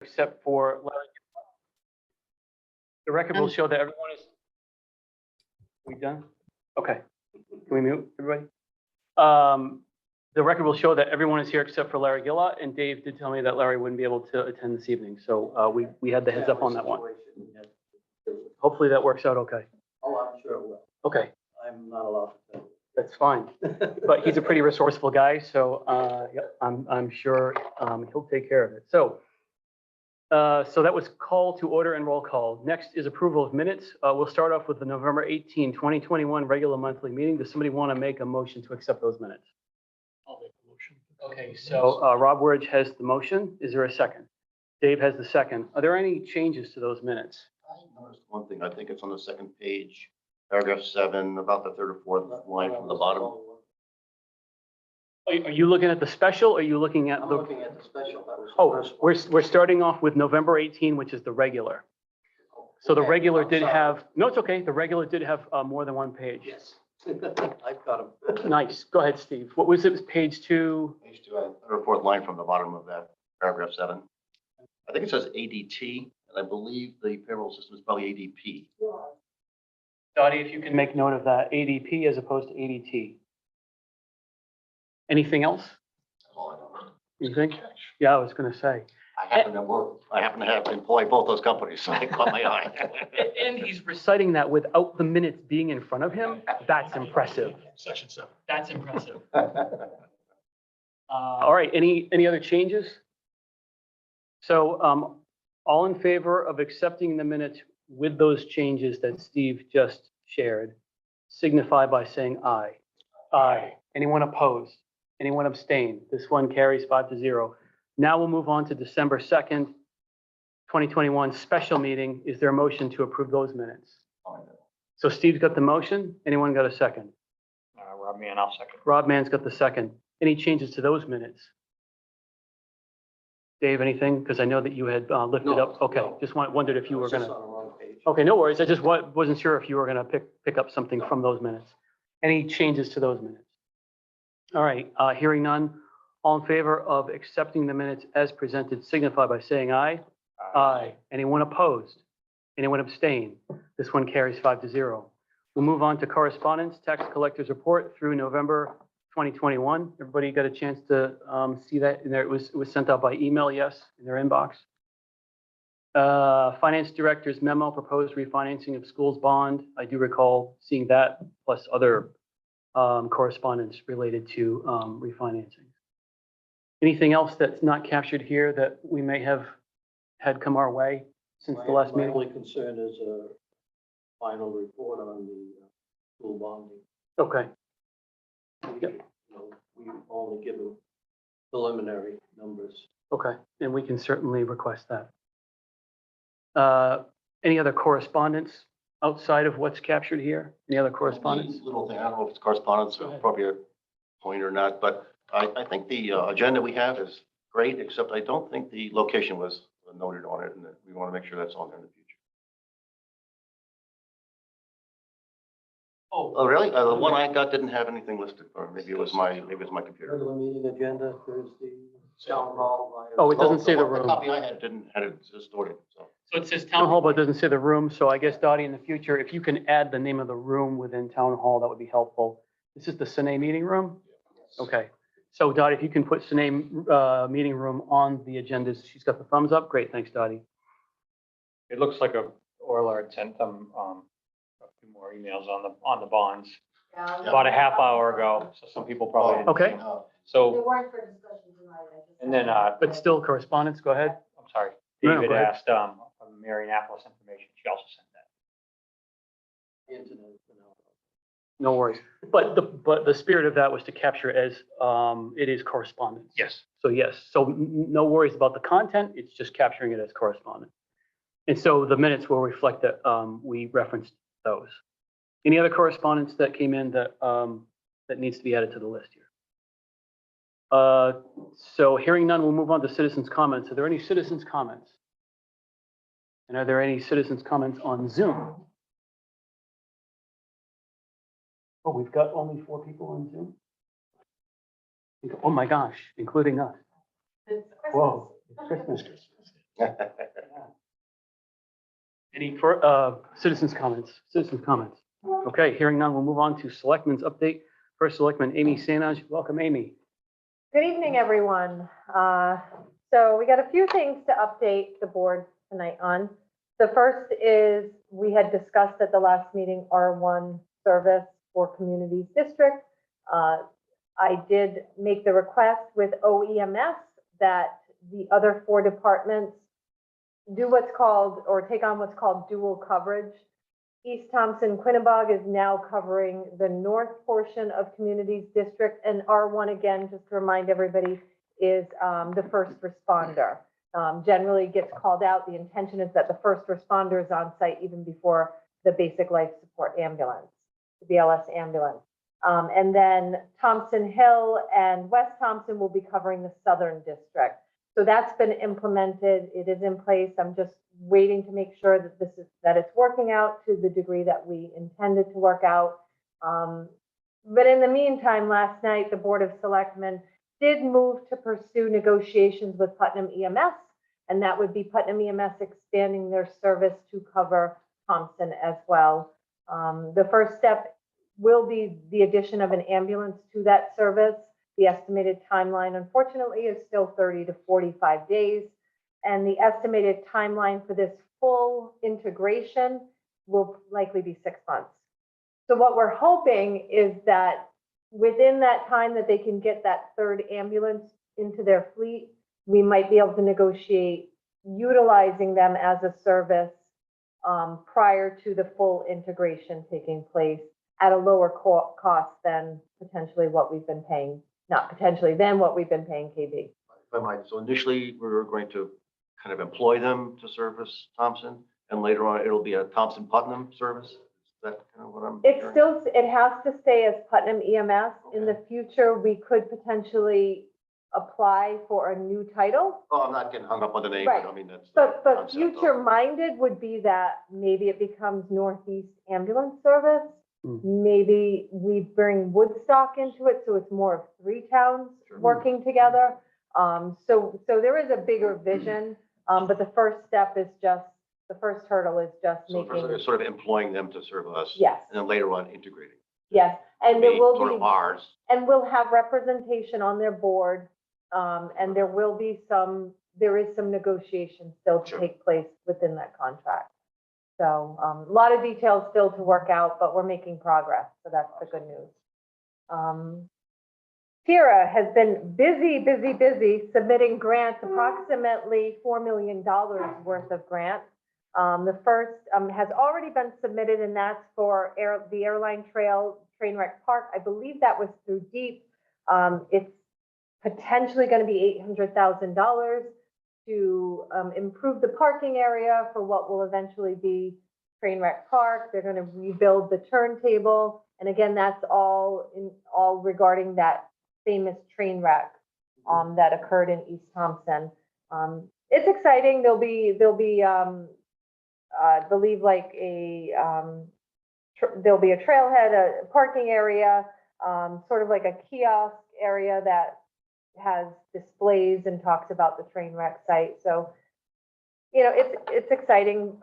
except for Larry. The record will show that everyone is. We done? Okay. Can we mute everybody? The record will show that everyone is here except for Larry Gillott, and Dave did tell me that Larry wouldn't be able to attend this evening. So we had the heads up on that one. Hopefully that works out okay. Oh, I'm sure it will. Okay, I'm not allowed to tell that's fine. But he's a pretty resourceful guy, so yep, I'm sure he'll take care of it. So that was call to order and roll call. Next is approval of minutes. We'll start off with the November 18, 2021 regular monthly meeting. Does somebody want to make a motion to accept those minutes? I'll make a motion. Okay, so Rob Wurge has the motion. Is there a second? Dave has the second. Are there any changes to those minutes? I noticed one thing, I think it's on the second page, paragraph 7, about the third or fourth line from the bottom. Are you looking at the special, or are you looking at I'm the? looking at the special. That was the Oh, first one. we're starting off with November 18, which is the regular. So the Okay, regular I'm did sorry. have, no, it's okay. The regular did have more than one page. Yes. I've got them. Nice. Go ahead, Steve. What was it? It was page 2. Page 2, third or fourth line from the bottom of that, paragraph 7. I think it says ADT, and I believe the payroll system is probably ADP. Dottie, if you can make note of that, ADP as opposed to ADT. Anything else? That's all I know. You think? Yeah, I was going to say. I happen to have employed both those companies, so it caught my eye. And he's reciting that without the minutes being in front of him. That's impressive. Section 7. That's impressive. All right, any other changes? So all in favor of accepting the minutes with those changes that Steve just shared, signify by saying aye. Aye. Anyone opposed? Anyone abstain? This one carries 5-0. Now we'll move on to December 2nd, 2021 special meeting. Is there a motion to approve those minutes? So Steve's got the motion. Anyone got a second? Rob Mann, I'll second. Rob Mann's got the second. Any changes to those minutes? Dave, anything? Because I know that you had lifted No, up. Okay, no. just wondered if you were It's just gonna. on the wrong page. Okay, no worries. I just wasn't sure if you were gonna pick up something from those minutes. Any changes to those minutes? All right, hearing none. All in favor of accepting the minutes as presented, signify by saying aye. Aye. Anyone opposed? Anyone abstain? This one carries 5-0. We'll move on to correspondence, tax collector's report through November 2021. Everybody got a chance to see that in there? It was sent out by email, yes, in their inbox. Finance director's memo, proposed refinancing of schools bond. I do recall seeing that, plus other correspondence related to refinancing. Anything else that's not captured here that we may have had come our way since the last My meeting? only concern is a final report on the school bonding. Okay, Yep. You know, we only give them preliminary numbers. okay, and we can certainly request that. Any other correspondence outside of what's captured here? Any other correspondence? Little thing, I don't know if it's correspondence Go or ahead. probably a point or not, but I think the agenda we have is great, except I don't think the location was noted on it, and that we want to make sure that's on there in the future. Oh, really? The one I got didn't have anything listed, or maybe it was my computer. Regular meeting agenda, Thursday, town hall. Oh, it doesn't say the The room. copy I had had it distorted, so. So it says town hall, but it doesn't say the room. So I guess Dottie, in the future, if you can add the name of the room within town hall, that would be helpful. This is the Sine meeting room? Okay. So Dottie, if you can put Sine meeting room on the agendas, she's got the thumbs up. Great, thanks, Dottie. It looks like Orla had sent them a few more emails on the bonds about a half hour ago, so some people probably didn't. Okay. They So, weren't for discussion tonight. I just- and then, But still correspondence, go ahead. I'm sorry, No, no, David go ahead. asked from Marionappolis information, she also sent that. Internet, you know. No worries. But the spirit of that was to capture as it is correspondence. Yes. So yes, so no worries about the content. It's just capturing it as correspondence. And so the minutes will reflect that we referenced those. Any other correspondence that came in that that needs to be added to the list here? So hearing none, we'll move on to citizens' comments. Are there any citizens' comments? And are there any citizens' comments on Zoom? Oh, we've got only 4 people on Zoom? Oh my gosh, including us. It's Christmas. Whoa, it's Christmas. Any citizens' comments? Citizens' comments? Okay, hearing none, we'll move on to Selectmen's update. First Selectman Amy Sanage. Welcome, Amy. Good evening, everyone. So we got a few things to update the board tonight on. The first is we had discussed at the last meeting R1 service for communities district. I did make the request with OEMS that the other 4 departments do what's called, or take on what's called dual coverage. East Thompson Quinnebog is now covering the north portion of communities district, and R1, again, just to remind everybody, is the first responder. Generally gets called out. The intention is that the first responder is on site even before the basic life support ambulance, the BLS ambulance. And then Thompson Hill and West Thompson will be covering the southern district. So that's been implemented. It is in place. I'm just waiting to make sure that it's working out to the degree that we intended to work out. But in the meantime, last night, the Board of Selectmen did move to pursue negotiations with Putnam EMS, and that would be Putnam EMS expanding their service to cover Thompson as well. The first step will be the addition of an ambulance to that service. The estimated timeline, unfortunately, is still 30 to 45 days. And the estimated timeline for this full integration will likely be 6 months. So what we're hoping is that within that time that they can get that third ambulance into their fleet, we might be able to negotiate utilizing them as a service prior to the full integration taking place at a lower cost than potentially what we've been paying, not potentially, than what we've been paying KB. If I might, so initially, we were going to kind of employ them to service Thompson, and later on, it'll be a Thompson Putnam service? Is that kind of what I'm It's hearing? still, it has to stay as Putnam EMS. In the future, we could potentially apply for a new title. Oh, I'm not getting hung up on the name, Right. I mean, that's. the But concept of- future-minded would be that maybe it becomes Northeast Ambulance Service. Maybe we bring Woodstock into it, so it's more of 3 towns Sure. working together. So there is a bigger vision, but the first step is just, the first hurdle is just So first, making, it's sort of employing them to serve us. yes, And then later on, integrating. yes. And there Be will Sort be, of ours. and we'll have representation on their board. And there will be there is some negotiation still to Sure. take place within that contract. So a lot of details still to work out, but we're making progress. So that's the good news. Tira has been busy submitting grants, approximately $4 million worth of grants. The first has already been submitted, and that's for the Airline Trail Train Wreck Park. I believe that was through DEEP. It's potentially going to be $800,000 to improve the parking area for what will eventually be Trainwreck Park. They're going to rebuild the turntable. And again, that's all regarding that famous train wreck that occurred in East Thompson. It's exciting. There'll be I believe like there'll be a trailhead, a parking area, sort of like a kiosk area that has displays and talks about the train wreck site. So, you know, it's exciting.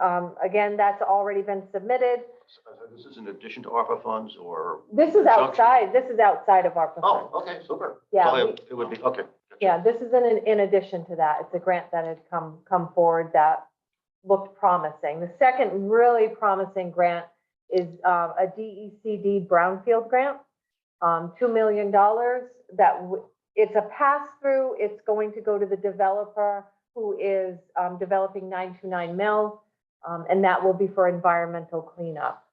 Again, that's already been submitted. So this is in addition to ARPA funds or? This is outside of our. Oh, okay, super. Yeah, So it would be, okay. Yeah, this is in addition to that. It's a grant that had come forward that looked promising. The second really promising grant is a DECD brownfield grant, $2 million it's a pass-through. It's going to go to the developer who is developing 929 Mill, and that will be for environmental cleanup.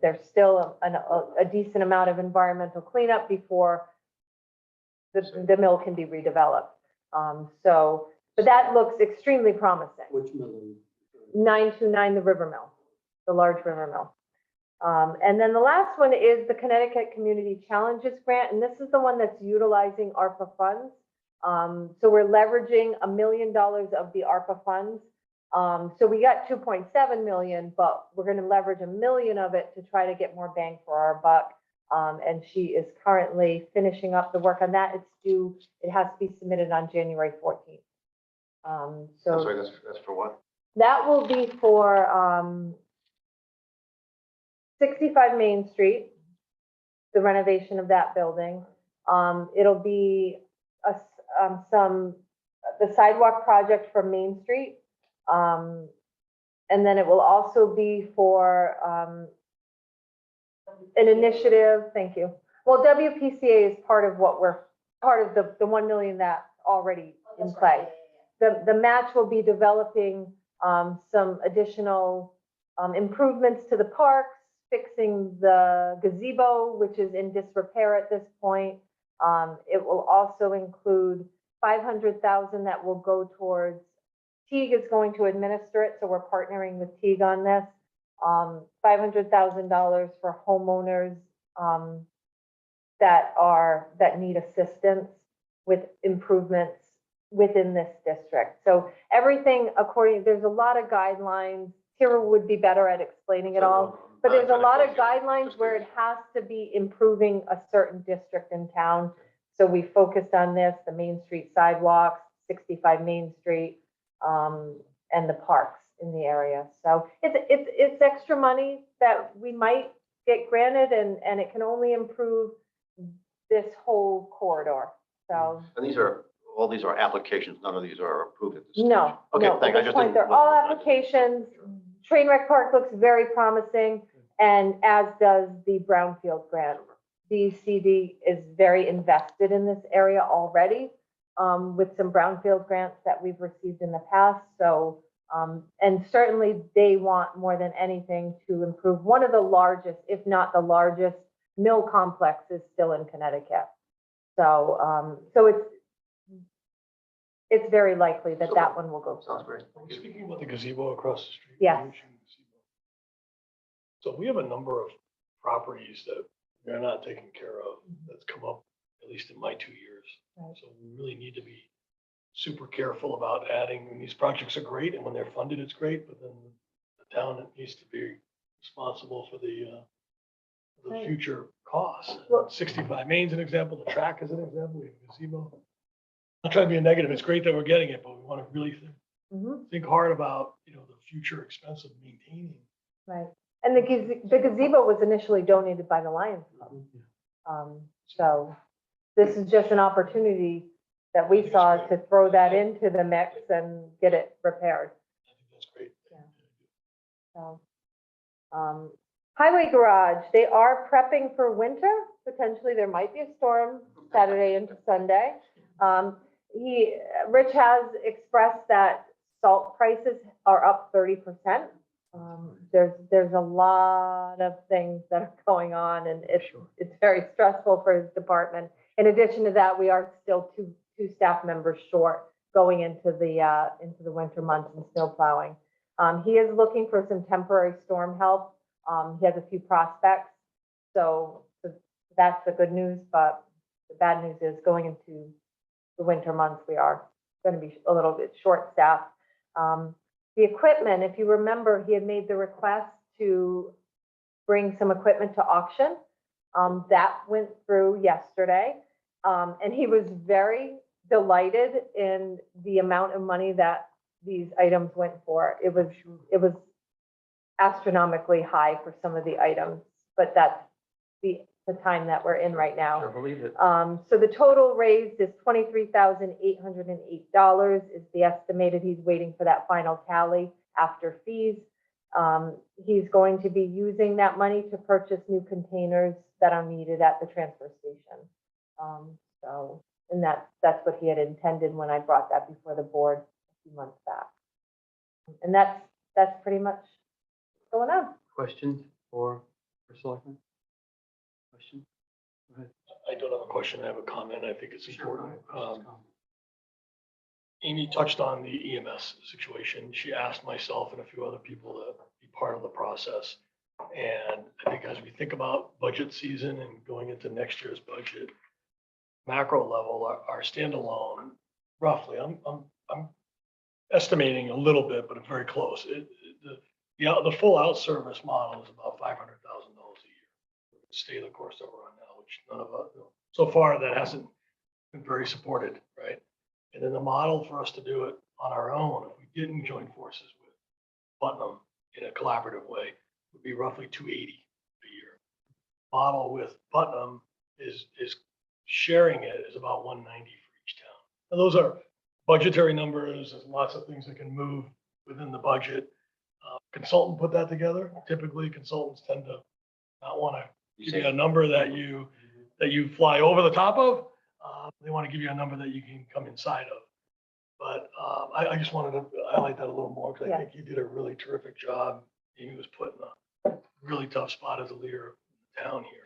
There's still a decent amount of environmental cleanup before the mill can be redeveloped. But that looks extremely promising. Which mill? 929, the river mill, the large river mill. And then the last one is the Connecticut Community Challenges Grant, and this is the one that's utilizing ARPA funds. So we're leveraging $1 million of the ARPA funds. So we got 2.7 million, but we're going to leverage $1 million of it to try to get more bang for our buck. And she is currently finishing up the work on that. It's due, it has to be submitted on January 14th. I'm So sorry, that's for what? That will be for 65 Main Street, the renovation of that building. It'll be the sidewalk project for Main Street. And then it will also be for an initiative, thank you. Well, WPCA is part of the 1 million that's already in play. The match will be developing some additional improvements to the parks, fixing the gazebo, which is in disrepair at this point. It will also include 500,000 that will go towards, Teague is going to administer it, so we're partnering with Teague on this. $500,000 for homeowners that need assistance with improvements within this district. So everything there's a lot of guidelines. Tira would be better at explaining it all, but there's a lot of guidelines where it has to be improving a certain district in town. So we focused on this, the Main Street sidewalks, 65 Main Street, and the parks in the area. So it's extra money that we might get granted, and it can only improve this whole corridor. So And all these are applications, none of these are approved at this stage. no, Okay, no, thank at you. I this just point, didn't- they're all applications. Trainwreck Park looks very promising, and as does the Brownfield grant. DCD is very invested in this area already, with some Brownfield grants that we've received in the past. So, and certainly they want more than anything to improve one of the largest, if not the largest, mill complexes still in Connecticut. So, it's very likely that that one will go. Sounds great. Speaking about the gazebo across the street. Yes. So we have a number of properties that we're not taking care of that's come up, at least in my 2 years. Right. So we really need to be super careful about adding, and these projects are great, and when they're funded, it's great, but then the town needs to be responsible for the Right. future costs. Well- 65 Main's an example, the track is an example, we have a gazebo. Not trying to be a negative, it's great that we're getting it, but we want to really think hard about, the future expense of maintaining. Right. And the gazebo was initially donated by the Lions Club. So this is just an opportunity that we saw to throw that into the mix and get it repaired. I think that's great. So, Highway Garage, they are prepping for winter. Potentially, there might be a storm Saturday into Sunday. Rich has expressed that salt prices are up 30%. There's a lot of things that are going on, and it's very stressful for his department. In addition to that, we are still two staff members short going into the winter months and snow plowing. He is looking for some temporary storm help. He has a few prospects, so that's the good news. But the bad news is going into the winter months, we are going to be a little bit short-staffed. The equipment, if you remember, he had made the request to bring some equipment to auction. That went through yesterday, and he was very delighted in the amount of money that these items went for. It was astronomically high for some of the items, but that's the time that we're in right now. Sure, believe it. So the total raised is $23,808 is the estimated. He's waiting for that final tally after fees. He's going to be using that money to purchase new containers that are needed at the transfer station. And that's what he had intended when I brought that before the board a few months back. And that's pretty much what's going on. Questions for Selectman? Question? Go ahead. I don't have a question, I have a comment, I think it's Sure, go important. ahead. Amy touched on the EMS situation. She asked myself and a few other people to be part of the process. And I think as we think about budget season and going into next year's budget, macro level, our standalone, roughly, I'm estimating a little bit, but I'm very close. The full out service model is about $500,000 a year. Stay the course that we're on now, which none of us, so far that hasn't been very supported, right? And then the model for us to do it on our own, if we didn't join forces with Putnam in a collaborative way would be roughly 280 a year. Model with Putnam is sharing it is about 190 for each town. And those are budgetary numbers. There's lots of things that can move within the budget. Consultant put that together. Typically, consultants tend to not want to give you a number that you fly over the top of. They want to give you a number that you can come inside of. But I just wanted to highlight that a little more because I think you did a really terrific job. Amy was put in a really tough spot as a leader of the town here.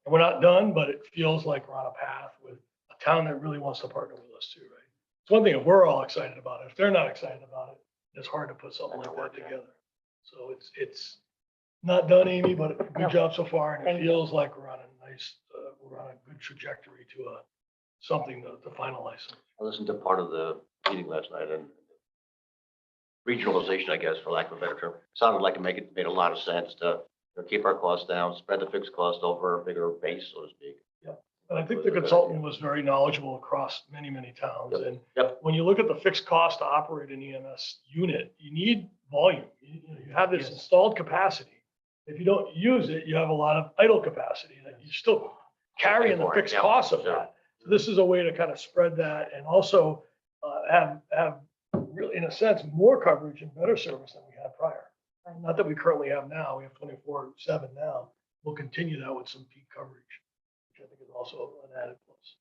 And we're not done, but it feels like we're on a path with a town that really wants to partner with us too, right? It's one thing if we're all excited about it. If they're not excited about it, it's hard to put something like that together. So it's not done, Amy, but a good job so far. And Thank it you. feels like we're on a nice, we're on a good trajectory to something to finalize. I listened to part of the meeting last night and regionalization, I guess, for lack of a better term, sounded like it made a lot of sense to keep our costs down, spread the fixed cost over a bigger base, so to speak. And I think the consultant was very knowledgeable across many, many towns. Yep. And Yep. when you look at the fixed cost to operate an EMS unit, you need volume. You have this Yes. installed capacity. If you don't use it, you have a lot of idle capacity that you're still carrying the fixed Yeah, costs of sure. that. So this is a way to kind of spread that and also have really, in a sense, more coverage and better service than we had prior. Not that we currently have now. We have 24/7 now. We'll continue that with some peak coverage, which I think is also an added plus.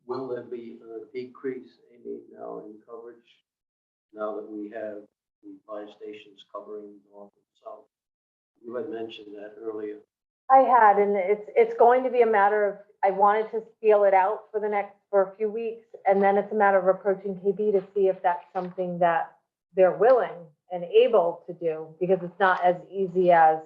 Will there be a decrease, Amy, now in coverage? Now that we have the fire stations covering north and south? You had mentioned that earlier. I had, and it's going to be a matter of, I wanted to feel it out for a few weeks. And then it's a matter of approaching KB to see if that's something that they're willing and able to do, because it's not as easy as.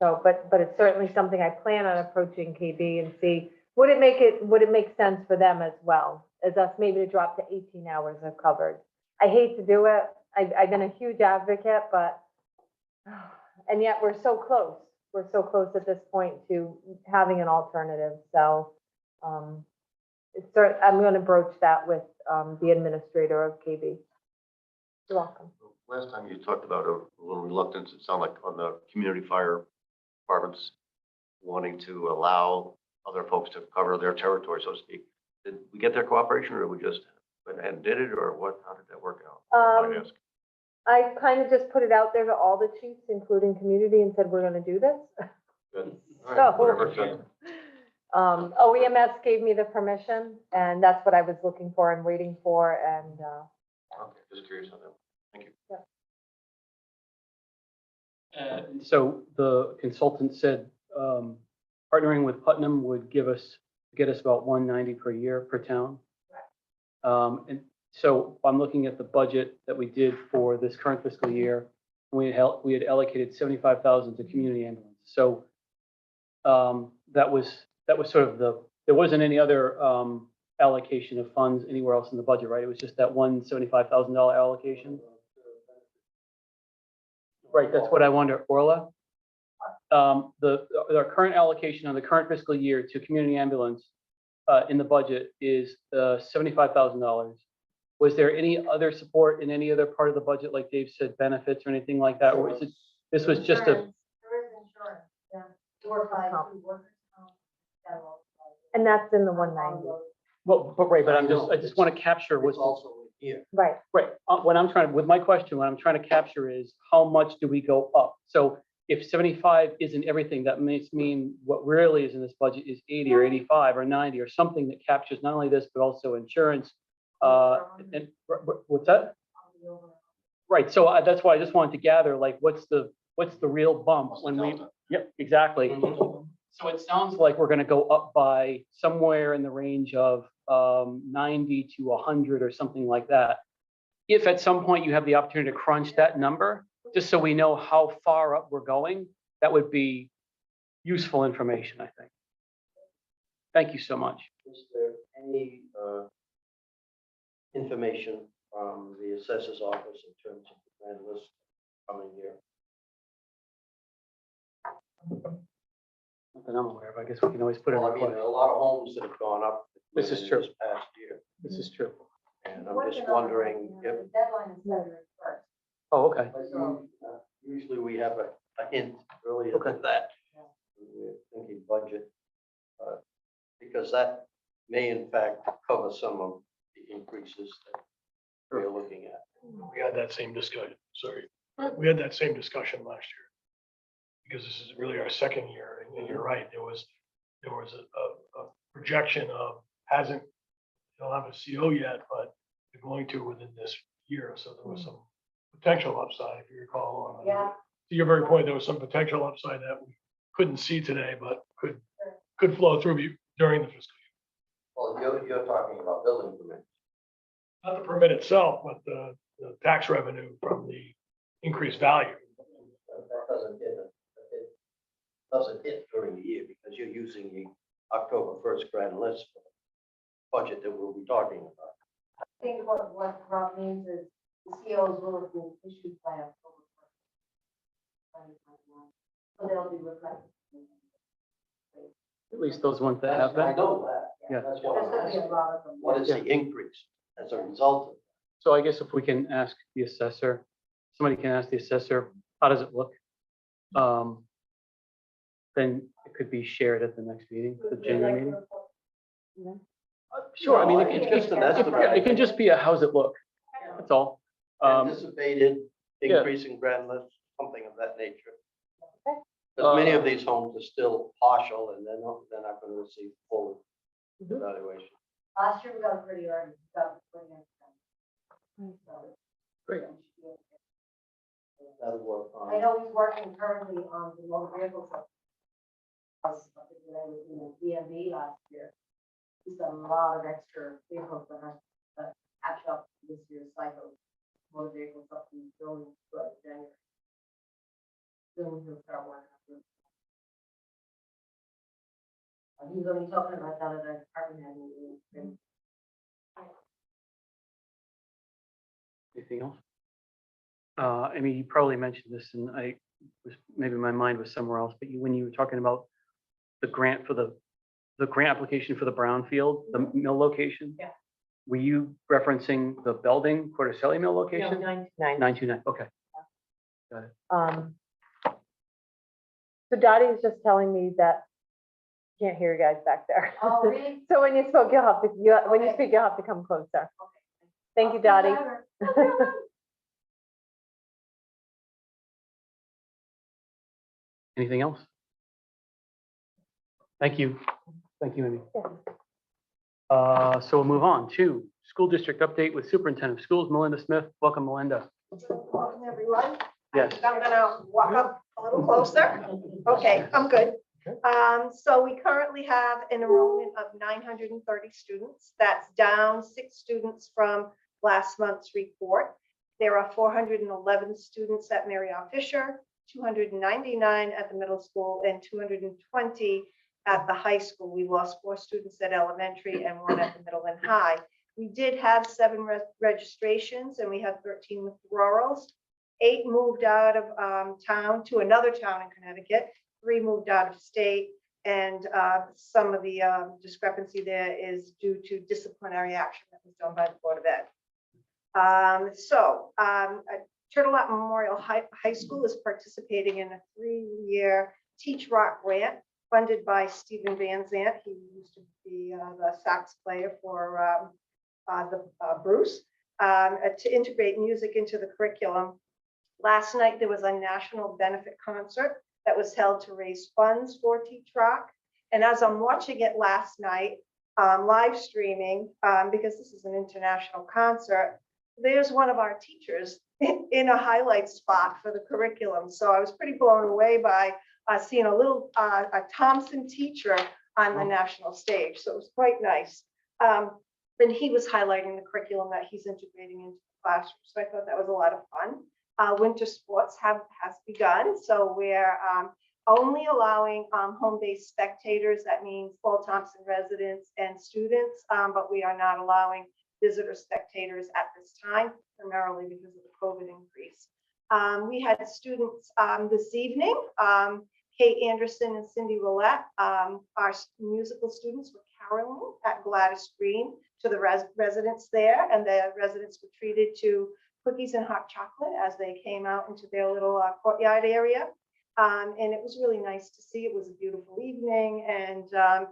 So, but it's certainly something I plan on approaching KB and see, would it make sense for them as well as us maybe to drop to 18 hours of coverage? I hate to do it. I've been a huge advocate, but, and yet we're so close. We're so close at this point to having an alternative. So, I'm going to broach that with the administrator of KB. You're welcome. Last time you talked about a little reluctance, it sounded like on the community fire departments wanting to allow other folks to cover their territory, so to speak. Did we get their cooperation, or we just went ahead and did it, or what? How did that work out? Might ask. I kind of just put it out there to all the chiefs, including community, and said, we're going to do this. Good. All So- right, whatever it says. OEMS gave me the permission, and that's what I was looking for and waiting for, and, Okay, just curious on that. Thank you. So the consultant said, partnering with Putnam would get us about 190 per year per town. And so I'm looking at the budget that we did for this current fiscal year. We had allocated 75,000 to community ambulance. So that was sort of there wasn't any other allocation of funds anywhere else in the budget, right? It was just that one $75,000 allocation. Right, that's what I wonder, Orla. Our current allocation on the current fiscal year to community ambulance in the budget is $75,000. Was there any other support in any other part of the budget, like Dave said, benefits or anything like that? Or is it, this was just a, There is insurance, yeah. Workers' comp, that will- and that's in the 190. well, but right, but I just want to capture what's, It's also here. Right. right. With my question, what I'm trying to capture is how much do we go up? So if 75 isn't everything, that mean what really is in this budget is 80 or 85 or 90 or something that captures not only this, but also insurance. And what's that? Right, so that's why I just wanted to gather, like, what's the real bump when we, yep, exactly. So it sounds like we're gonna go up by somewhere in the range of 90 to 100 or something like that. If at some point you have the opportunity to crunch that number, just so we know how far up we're going, that would be useful information, I think. Thank you so much. Is there any information from the assessor's office in terms of the grand list coming year? Not that I'm aware of. I guess we can always put in a Well, I mean, request. a lot of homes that have gone up. This is true. This past year. This is true. And I'm just wondering if, The deadline is February first. Oh, okay. usually we have a hint earlier Okay. than that. We're thinking budget, because that may in fact cover some of the increases that we're looking at. We had that same discussion, sorry. We had that same discussion last year. Because this is really our second year, and you're right, there was a projection of, hasn't, they don't have a CO yet, but they're going to within this year, so there was some potential upside, if you recall. on the- Yeah. To your very point, there was some potential upside that we couldn't see today, but could flow through during the fiscal year. Well, you're talking about building permits. Not the permit itself, but the tax revenue from the increased value. That doesn't hit during the year because you're using the October 1st grand list for the budget that we'll be talking about. I think what Rob means is the COs will be issued by October 1st. So they'll be reflected. At least those ones that have I that. know that. Yeah. That's There's what I'm gonna be a asking. lot of them. What is the increase as a result of? So I guess if we can ask the assessor, somebody can ask the assessor, how does it look? Then it could be shared at the next meeting, the January meeting. Sure, I mean, No, it's just an estimate. it can just be a how's it look, that's all. Anticipated yeah. increase in grand list, something of that nature. Okay. Because many of these homes are still partial and they're not going to receive full evaluation. Last year we got pretty early, we got pretty early. Great. That'll work I on. know he's working currently on the motor vehicle. I was in the DMV last year. He's got a lot of extra vehicles that have to catch up to this year's cycle. Motor vehicles up in the building, but January. Soon he'll start working. He's gonna be talking about that at our department head meeting. Anything else? I mean, you probably mentioned this and maybe my mind was somewhere else, but when you were talking about the grant for the grant application for the brownfield, the mill location? Yeah. Were you referencing the Belding Corticelli mill location? 929. 929, okay. So Dottie is just telling me that can't hear you guys back there. Oh, really? So when you spoke, when you speak, you'll have to come closer. Thank you, Dottie. Anything else? Thank you. Thank you, Amy. So we'll move on to school district update with superintendent of schools, Melinda Smith. Welcome, Melinda. Welcome, everyone. Yes. I'm gonna walk up a little closer. Okay, I'm good. So we currently have an enrollment of 930 students. That's down 6 students from last month's report. There are 411 students at Mary R. Fisher, 299 at the middle school, and 220 at the high school. We lost 4 students at elementary and 1 at the middle and high. We did have 7 registrations and we had 13 withdrawals. 8 moved out of town to another town in Connecticut. 3 moved out of state, and some of the discrepancy there is due to disciplinary action that was done by the Board of Ed. Turtle Lake Memorial High School is participating in a 3-year Teach Rock grant funded by Stephen Van Zandt. He used to be the sax player for Bruce, to integrate music into the curriculum. Last night, there was a national benefit concert that was held to raise funds for Teach Rock. And as I'm watching it last night, live streaming, because this is an international concert, there's one of our teachers in a highlight spot for the curriculum. So I was pretty blown away by seeing a Thompson teacher on the national stage. So it was quite nice. And he was highlighting the curriculum that he's integrating into the classroom. So I thought that was a lot of fun. Winter sports has begun. So we're only allowing home-based spectators. That means all Thompson residents and students, but we are not allowing visitor spectators at this time, primarily because of the COVID increase. We had students this evening. Kate Anderson and Cindy Roulette, our musical students, were caroling at Gladys Green to the residents there, and the residents were treated to cookies and hot chocolate as they came out into their little courtyard area. And it was really nice to see. It was a beautiful evening, and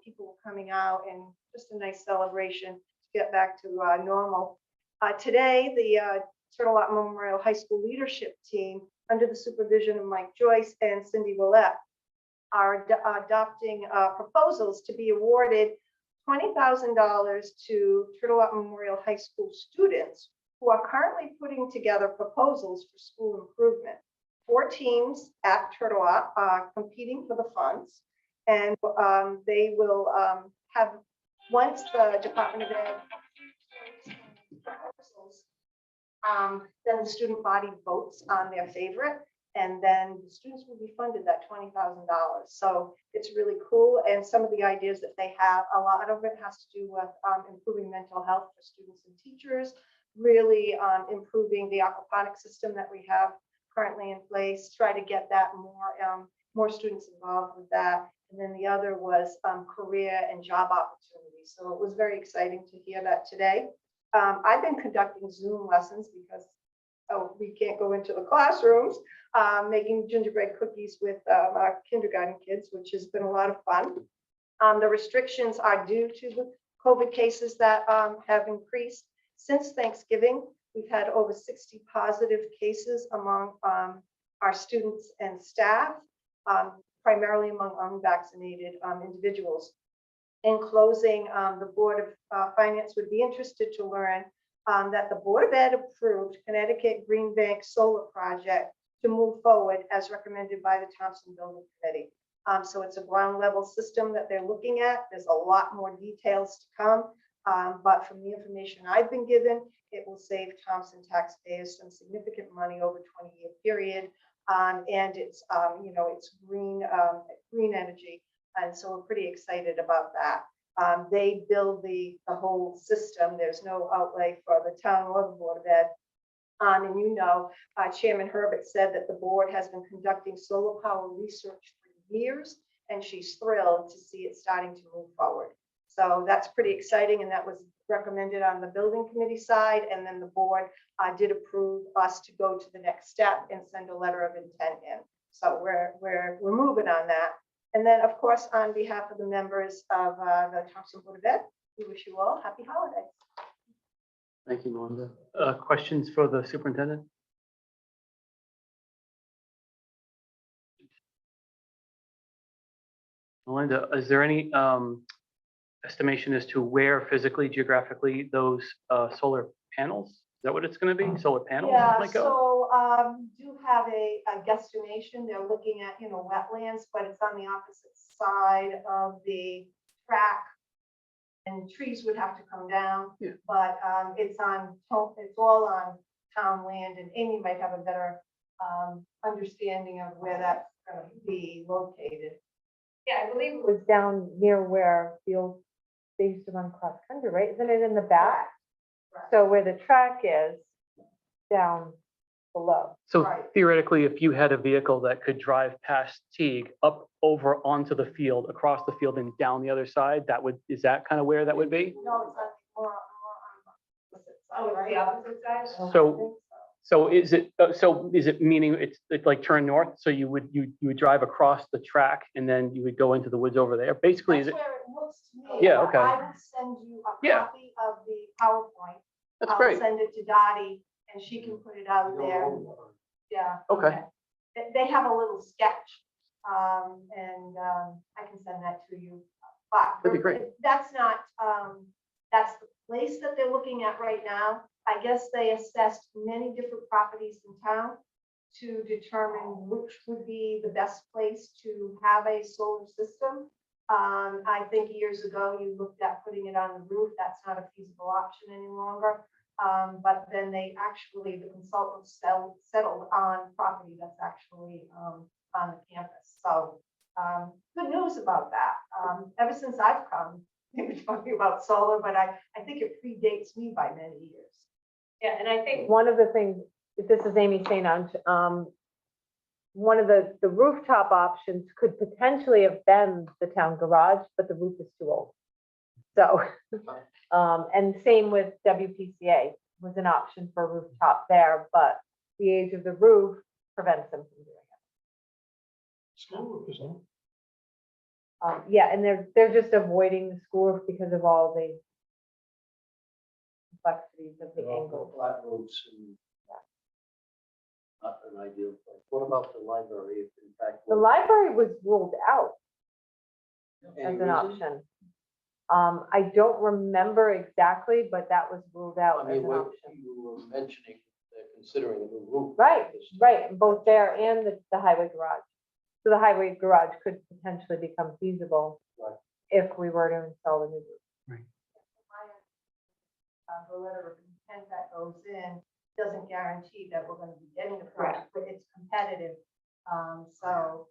people were coming out, and just a nice celebration to get back to normal. Today, the Turtle Rock Memorial High School leadership team, under the supervision of Mike Joyce and Cindy Willett, are adopting proposals to be awarded $20,000 to Turtle Rock Memorial High School students who are currently putting together proposals for school improvement. 4 teams at Turtle Rock are competing for the funds, and they will have, once the Department of Ed proposals, then the student body votes on their favorite, and then the students will be funded that $20,000. So it's really cool. And some of the ideas that they have, a lot of it has to do with improving mental health for students and teachers, really improving the aquaponic system that we have currently in place, try to get that more students involved with that. And then the other was career and job opportunities. So it was very exciting to hear that today. I've been conducting Zoom lessons because we can't go into the classrooms, making gingerbread cookies with our kindergarten kids, which has been a lot of fun. The restrictions are due to the COVID cases that have increased. Since Thanksgiving, we've had over 60 positive cases among our students and staff, primarily among unvaccinated individuals. In closing, the Board of Finance would be interested to learn that the Board of Ed approved Connecticut Green Bank Solar Project to move forward as recommended by the Thompson Building Committee. So it's a ground level system that they're looking at. There's a lot more details to come. But from the information I've been given, it will save Thompson taxpayers some significant money over a 20-year period. And it's, it's green energy. And so we're pretty excited about that. They build the whole system. There's no outlay for the town or the Board of Ed. And Chairman Herbert said that the board has been conducting solar power research for years, and she's thrilled to see it starting to move forward. So that's pretty exciting, and that was recommended on the building committee side, and then the board did approve us to go to the next step and send a letter of intent in. So we're moving on that. And then, of course, on behalf of the members of the Thompson Board of Ed, we wish you all happy holidays. Thank you, Melinda. Questions for the superintendent? Melinda, is there any estimation as to where physically, geographically, those solar panels, is that what it's going to be? Solar panels Yeah, might go? so we do have a guesstimation. They're looking at, wetlands, but it's on the opposite side of the track. And trees would have to come down, Yeah. but it's all on town land, and Amy might have a better understanding of where that's going to be located. Yeah, I believe it was down near where the old, they used to run cross country, right? Isn't it in the back? Correct. So where the track is, down below. So Right. theoretically, if you had a vehicle that could drive past Teague, up over onto the field, across the field and down the other side, is that kind of where that would be? No, it's not more on the opposite side, right? The opposite side? So is it meaning it's like turn north? So you would drive across the track and then you would go into the woods over there? Basically, is That's it? where it looks to me. Yeah, okay. I will send you a Yeah. copy of the PowerPoint. That's I'll great. send it to Dottie, and she can put it out there. Yeah. Okay. They have a little sketch, and I can send that to you. But That'd be great. that's not, that's the place that they're looking at right now. I guess they assessed many different properties in town to determine which would be the best place to have a solar system. I think years ago you looked at putting it on the roof. That's not a feasible option any longer. But then the consultants settled on property that's actually on the campus. So good news about that. Ever since I've come, they were talking about solar, but I think it predates me by many years. Yeah, and I think one of the things, if this is Amy St. Ange, one of the rooftop options could potentially have been the town garage, but the roof is too old. So, and same with WPCA was an option for rooftop there, but the age of the roof prevents them from doing it. School roof, isn't it? Yeah, and they're just avoiding the school roof because of all the complexities of the angle. Flat roofs and not an ideal place. What about the library, if in fact? The library was ruled out Any as an reason? option. I don't remember exactly, but that was ruled out I as mean, an what option. you were mentioning, they're considering a new roof. Right, right, both there and the highway garage. So the highway garage could potentially become feasible Right. if we were to install the new roof. The letter of intent that goes in doesn't guarantee that we're gonna be getting the project, but it's competitive. So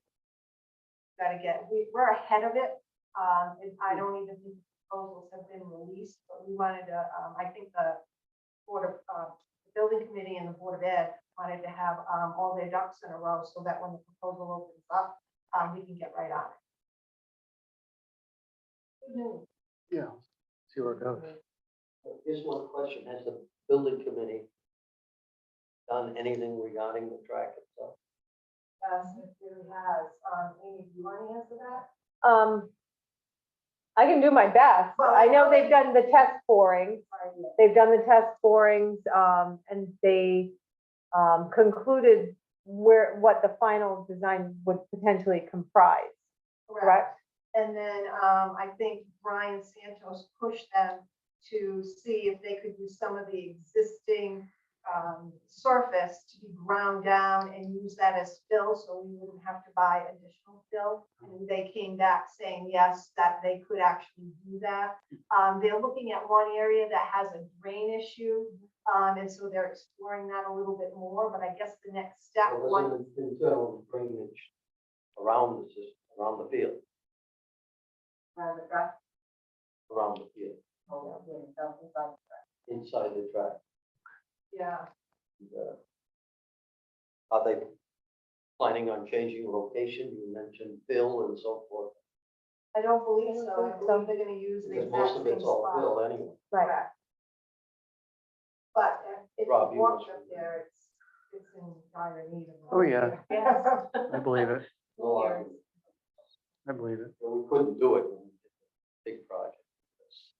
we're ahead of it. And I don't even think proposals have been released, but we wanted to, I think the the building committee and the Board of Ed wanted to have, all their ducks in a row so that when the proposal opens up, we can get right on it. Good news. Yeah. See where it goes. Here's one question, has the building committee done anything regarding the track itself? Yes, it really has. Amy, do you want to answer that? I can do my best. I know they've done the test borings. They've done the test borings, and they concluded what the final design would potentially comprise, correct? And then I think Brian Santos pushed them to see if they could use some of the existing surface to be ground down and use that as fill, so we wouldn't have to buy additional fill. And they came back saying, yes, that they could actually do that. They're looking at one area that has a drain issue, and so they're exploring that a little bit more, but I guess the next step, Well, once there's an internal drainage around the system, around the field, The track, around the field, inside the track. yeah. And, are they planning on changing location? You mentioned fill and so forth, I don't believe I don't so. I think so. believe they're gonna use the because exact most of same it's all spot. fill anyway. Right. Correct. But if you Rob, you walk must- up there, it's in dire need of. Oh, yeah. Yes. I believe it. No, Years. I believe it. we couldn't do it when we did the big project because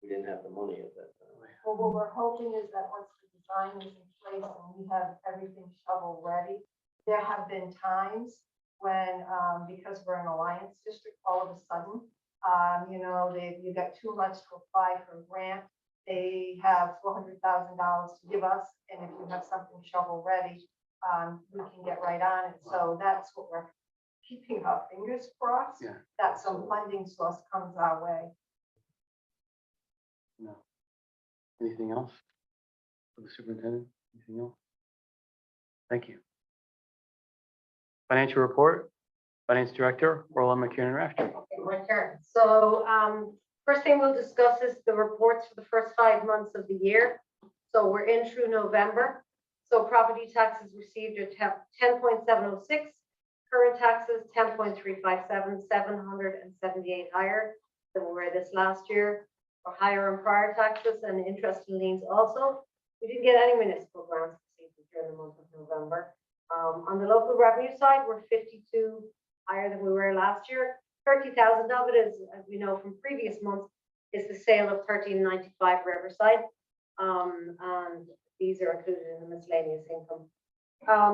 we didn't have the money at that time. Well, what we're hoping is that once the design is in place and we have everything shovel ready, there have been times when, because we're an alliance district, all of a sudden, you got 2 months to apply for a grant. They have $400,000 to give us, and if you have something shovel ready, we can get right on it. So that's what we're keeping our fingers crossed, Yeah. that some funding source comes our way. No. Anything else for the superintendent? Anything else? Thank you. Financial report, Finance Director, Orla McKiernan Rafter. okay, my turn. So, first thing we'll discuss is the reports for the first 5 months of the year. So we're in through November. So property taxes received are 10.706, current taxes 10.357, 778 higher than we were this last year. Or higher in prior taxes and interest and liens also. We didn't get any municipal grants received during the month of November. On the local revenue side, we're 52 higher than we were last year. 30,000 of it is, as we know from previous months, is the sale of 1395 Riverside. And these are included in the miscellaneous income.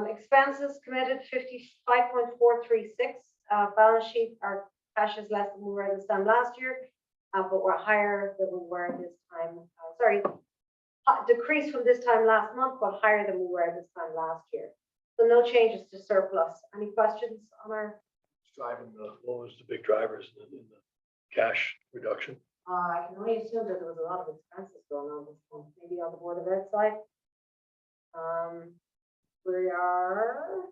Expenses committed 55.436. Balance sheet, our cash is less than we were this time last year, but we're higher than we were this time. Decrease from this time last month, but higher than we were this time last year. So no changes to surplus. Any questions on our? What was the big drivers in the cash reduction? I can only assume that there was a lot of expenses going on this month, maybe on the Board of Ed side. We are.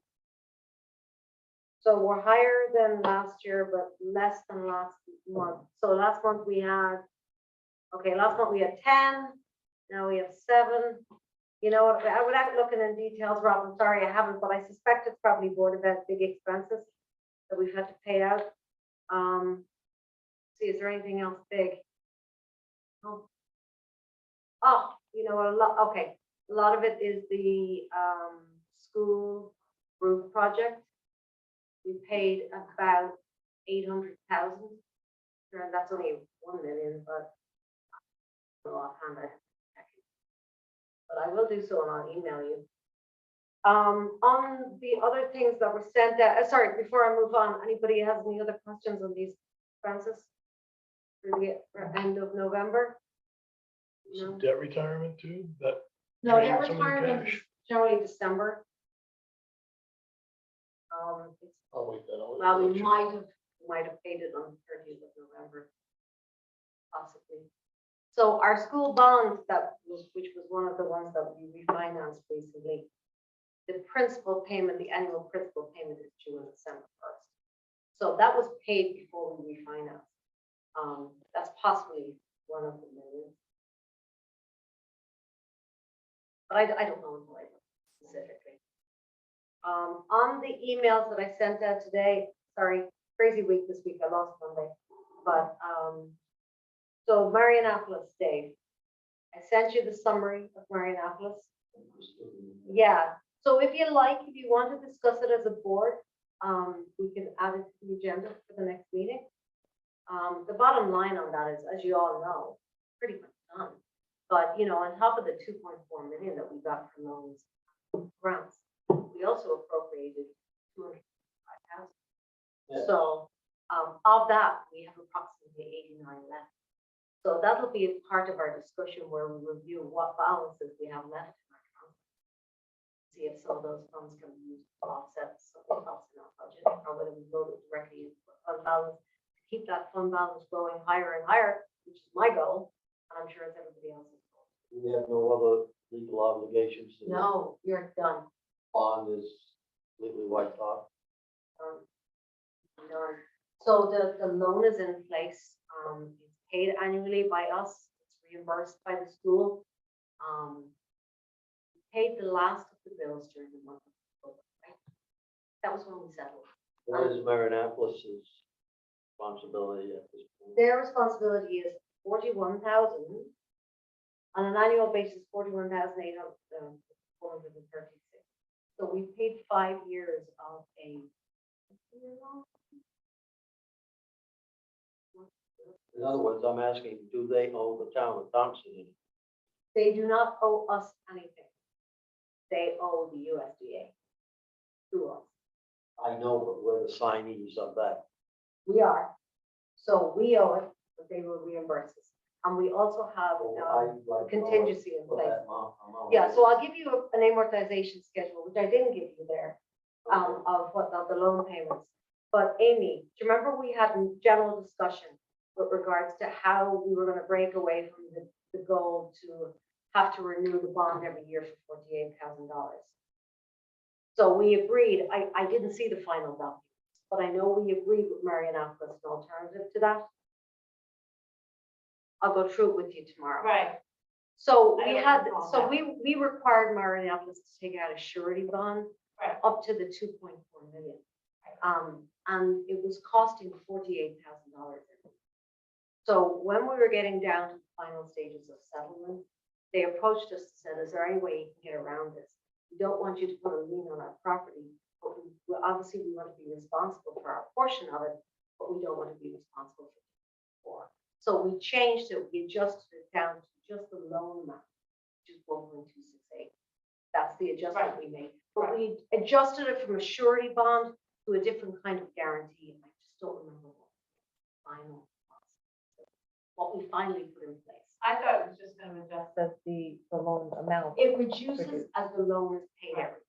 So we're higher than last year, but less than last month. So last month we had, last month we had 10, now we have 7. You know what, without looking in details, Rob, I'm sorry, I haven't, but I suspect it's probably Board of Ed big expenses that we've had to pay out. See, is there anything else big? Oh, you know, okay, a lot of it is the, school roof project. We paid about 800,000, and that's only 1 million, but offhand, but I will do so and I'll email you. On the other things that were sent out, sorry, before I move on, anybody has any other questions on these, Francis? For the end of November? Some debt retirement too, that. No, drained debt some of the retirement is cash. generally December. It's, I'll wait that. I'll well, let we you- might have paid it on the 30th of November. Possibly. So our school bond which was one of the ones that we refinanced recently, the principal payment, the annual principal payment is due on December 1st. So that was paid before we refinanced. That's possibly one of the millions. But I don't know until I look specifically. On the emails that I sent out today, sorry, crazy week this week, I lost Monday, but, so Marianapolis, Dave, I sent you the summary of Marianapolis. Yeah, so if you like, if you want to discuss it as a board, we can add it to the agenda for the next meeting. The bottom line on that is, as you all know, pretty much done. But, you know, on top of the 2.4 million that we got from those grants, we also appropriated 205,000. Yeah. So, of that, we have approximately 89 left. So that'll be a part of our discussion where we review what balances we have left in our account. See if some of those funds can be used to offset something else in our budget, or whether we load it directly into the fund balance, to keep that fund balance growing higher and higher, which is my goal, and I'm sure it's everybody else's goal. We have no other legal obligations. to the No, you're done. Bond is completely wiped off. Done. So the loan is in place, it's paid annually by us, it's reimbursed by the school. We paid the last of the bills during the month of October, right? That was when we settled. What is Marianapolis's responsibility at this point? Their responsibility is 41,000 on an annual basis, 41,436. So we paid 5 years of a. In other words, I'm asking, do they owe the town of Thompson anything? They do not owe us anything. They owe the USDA through us. I know, but we're the signees of that. We are. So we owe it, but they will reimburse us. And we also have So I'd like to contingency in put place. that amount. Yeah, so I'll give you an amortization schedule, which I didn't give you there, of what the loan payments. But Amy, do you remember we had a general discussion with regards to how we were going to break away from the goal to have to renew the bond every year for $48,000? So we agreed, I didn't see the final documents, but I know we agreed with Marianapolis an alternative to that. I'll go through it with you tomorrow. Right. So I we don't had, recall so that. we required Marianapolis to take out a surety bond Right. up to the 2.4 million. And it was costing $48,000. So when we were getting down to the final stages of settlement, they approached us and said, is there any way you can get around this? We don't want you to put a lien on our property, but obviously we want to be responsible for our portion of it, but we don't want to be responsible for. So we changed it, we adjusted it down to just the loan amount, which is 1.268. That's the adjustment we made. But we adjusted it from a surety bond to a different kind of guarantee. I just don't remember what the final was. What we finally put in place. I thought it was just gonna adjust. That's the loan amount. It reduces as the loan is paid every.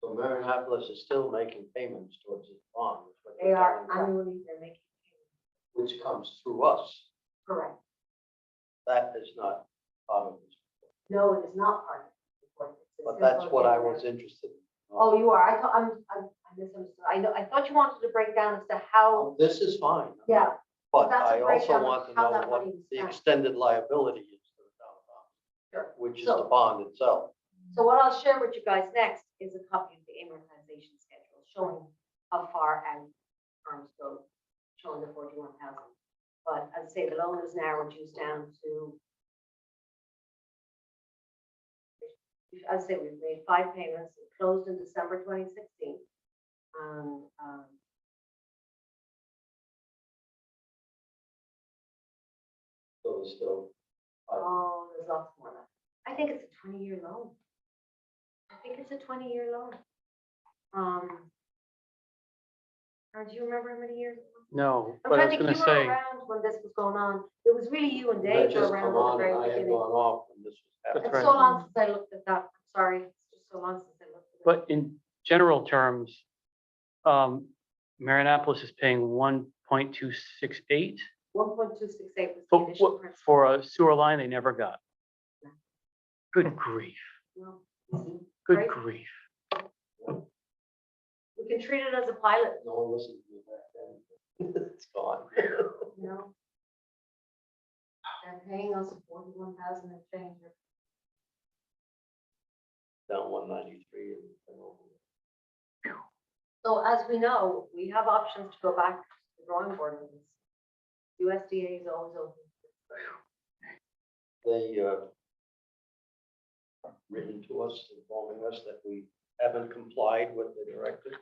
So Marianapolis is still making payments towards its bond. is what They you're are telling me, annually, they're making payments. which comes through us. Correct. That is not part of this. No, it is not part of the report. It's a But that's simple what I agreement. was interested in. Oh, you are. I thought, I misunderstood. I thought you wanted to break down as to how, This is fine. yeah, But that's a I also breakdown of want to how know that what money was the spent. extended liability is to the town of Thompson, sure. which is So- the bond itself. So what I'll share with you guys next is a copy of the amortization schedule showing how far out terms go, showing the 41,000. But as I say, the loan is now reduced down to As I say, we've made 5 payments, it closed in December 2016. And, So it's still, oh, there's lots more left. I think it's a 20-year loan. I think it's a 20-year loan. Do you remember how many years? it was? No, I'm but I trying was to gonna think, you were say, around when this was going on. It was really you and I Dave were just around come at the on very and I had beginning. gone off when this was happening. That's It's right. so long since I looked at that. I'm sorry. It's just so long since I looked at it. but in general terms, Marianapolis is paying 1.268 1.268 was the for, initial principal. for a sewer line they never got. Good grief, No. good Right. grief. We can treat it as a pilot, No one listened to me back then. It's gone. you know? They're paying us 41,000 and change. Down 193 and over. So as we know, we have options to go back to the drawing board with this. USDA is always open. They, written to us informing us that we haven't complied with the directive.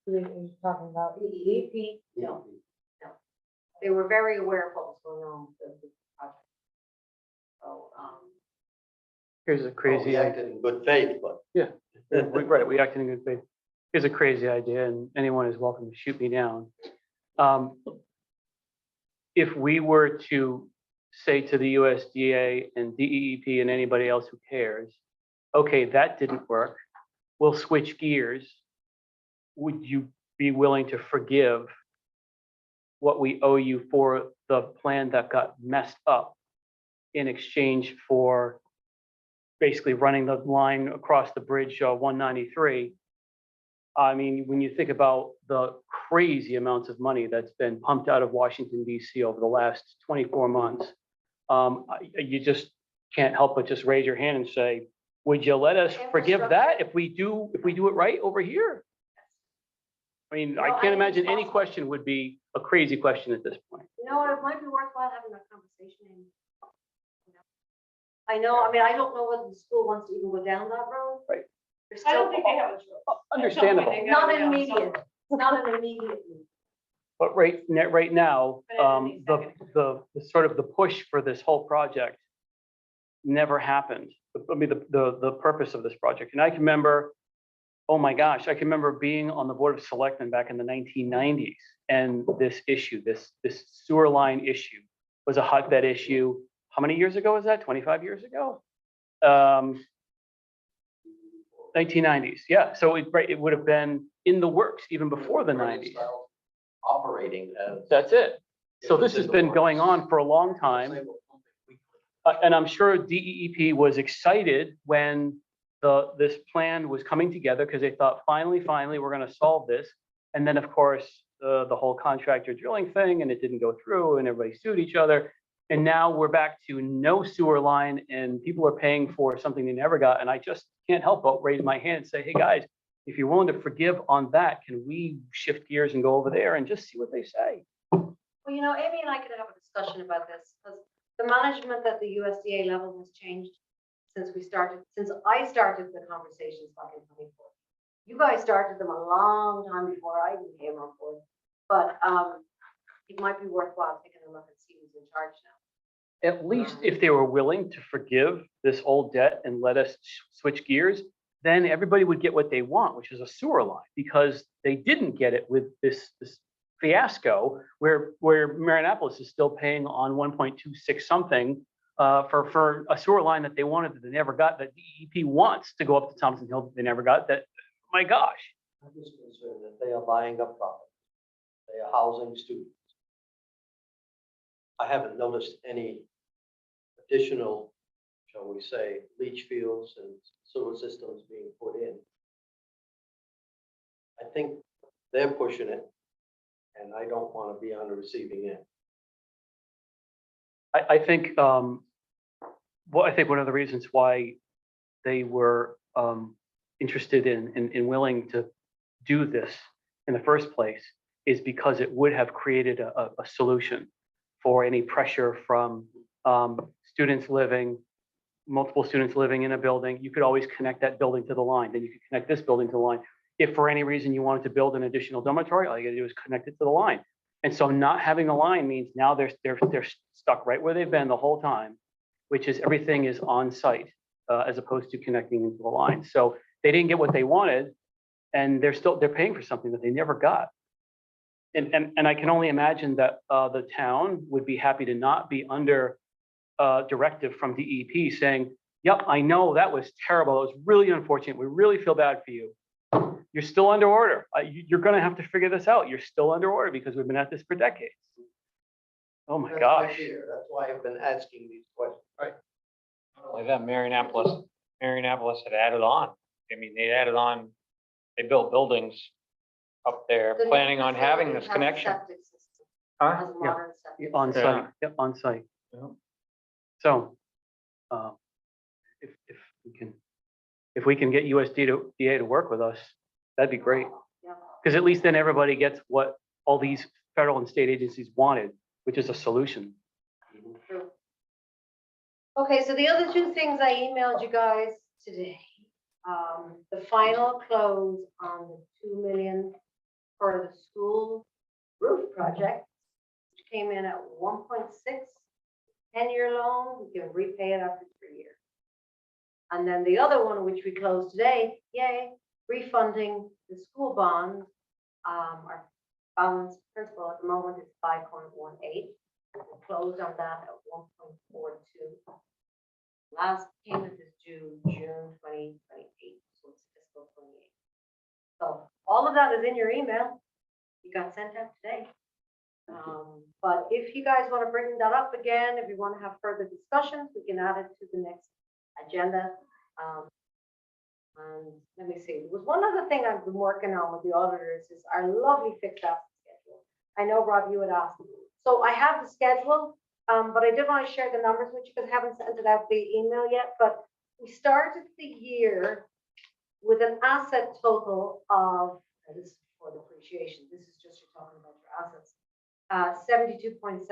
You're talking about The EEP, no, they were very aware of what was going on with the project. So, Here's a We crazy idea. acted in good faith, but. Right, we acted in good faith. Here's a crazy idea, and anyone is welcome to shoot me down. If we were to say to the USDA and DEEP and anybody else who cares, okay, that didn't work, we'll switch gears. Would you be willing to forgive what we owe you for the plan that got messed up in exchange for basically running the line across the bridge, 193? I mean, when you think about the crazy amounts of money that's been pumped out of Washington DC over the last 24 months, you just can't help but just raise your hand and say, would you let us forgive that if we do it right over here? I mean, No, I I can't think imagine it's any possible. question would be a crazy question at this point. you know what, it might be worthwhile having that conversation. You know? I know, I mean, I don't know whether the school wants to even go down that road. Right. They're I don't still- think they have a choice. Understandable. They Not gotta an go down immediate, somewhere. it's not an immediate need. But right now, But everything's the sort of the push for this whole project never happened. I mean, the purpose of this project. And I can remember, oh my gosh, I can remember being on the Board of Selectmen back in the 1990s. And this issue, this sewer line issue was a hotbed issue. How many years ago was that? 25 years ago? 1990s, yeah. So it would have been in the works even before the 90s. Operating as. That's it. So this has been going on for a long time. And I'm sure DEEP was excited when this plan was coming together because they thought, finally, we're going to solve this. And then, of course, the whole contractor drilling thing, and it didn't go through, and everybody sued each other. And now we're back to no sewer line, and people are paying for something they never got. And I just can't help but raise my hand and say, hey, guys, if you're willing to forgive on that, can we shift gears and go over there and just see what they say? Well, you know, Amy and I could have a discussion about this, because the management at the USDA level has changed since I started the conversations back in 2014. You guys started them a long time before I even came on board, but it might be worthwhile taking a look and see who's in charge now. At least if they were willing to forgive this old debt and let us switch gears, then everybody would get what they want, which is a sewer line, because they didn't get it with this fiasco where Marianapolis is still paying on 1.26 something for a sewer line that they wanted that they never got, that DEP wants to go up to Thompson Hill that they never got. That, my gosh. I'm just concerned that they are buying up property. They are housing students. I haven't noticed any additional, shall we say, leach fields and sewer systems being put in. I think they're pushing it, and I don't want to be on the receiving end. I think I think one of the reasons why they were interested in willing to do this in the first place is because it would have created a solution for any pressure from students living multiple students living in a building, you could always connect that building to the line. Then you could connect this building to the line. If for any reason you wanted to build an additional dormitory, all you gotta do is connect it to the line. And so not having a line means now they're stuck right where they've been the whole time, which is everything is on site, as opposed to connecting into the line. So they didn't get what they wanted, and they're paying for something that they never got. And I can only imagine that the town would be happy to not be under directive from DEP saying, yep, I know that was terrible. It was really unfortunate. We really feel bad for you. You're still under order. You're going to have to figure this out. You're still under order because we've been at this for decades. Oh my That's gosh. fear. That's why I've been asking these questions. Right. Like that, Marionapolis had added on. I mean, they added on, they built buildings up there, The new planning on having facility this has a connection. septic system, Huh? has a modern septic On system. site, yep, on site. Yeah. So, if we can get USDA to work with us, that'd be great. Yeah. Because at least then everybody gets what all these federal and state agencies wanted, which is a solution. True. Okay, so the other two things I emailed you guys today. The final close on the 2 million for the school roof project, which came in at 1.6, 10-year loan, we can repay it after 3 years. And then the other one, which we closed today, yay, refunding the school bond. Our balance principal at the moment is 5.18. We closed on that at 1.42. Last payment is due June 2028, so it's fiscal 28. So all of that is in your email. You got sent out today. But if you guys want to bring that up again, if you want to have further discussions, we can add it to the next agenda. And let me see, there was one other thing I've been working on with the auditors is our lovely fixed asset schedule. I know, Rob, you had asked. So I have the schedule, but I did want to share the numbers with you because I haven't sent it out via email yet. But we started the year with an asset total of, and this is for depreciation, this is just you're talking about your assets, 72.7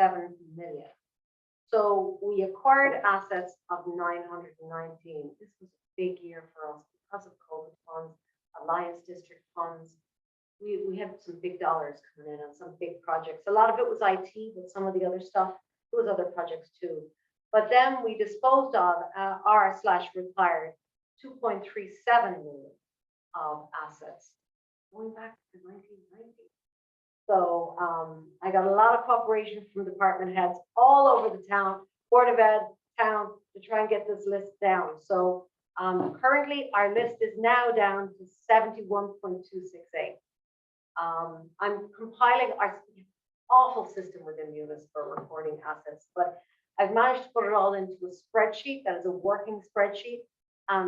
million. So we acquired assets of 919. This was a big year for us because of COVID funds, Alliance District funds. We had some big dollars coming in on some big projects. A lot of it was IT, but some of the other stuff, it was other projects too. But then we disposed of retired 2.37 million of assets going back to 1990. So I got a lot of cooperation from department heads all over the town, Board of Ed, town, to try and get this list down. So currently our list is now down to 71.268. I'm compiling our awful system within Munis for recording assets, but I've managed to put it all into a spreadsheet that is a working spreadsheet.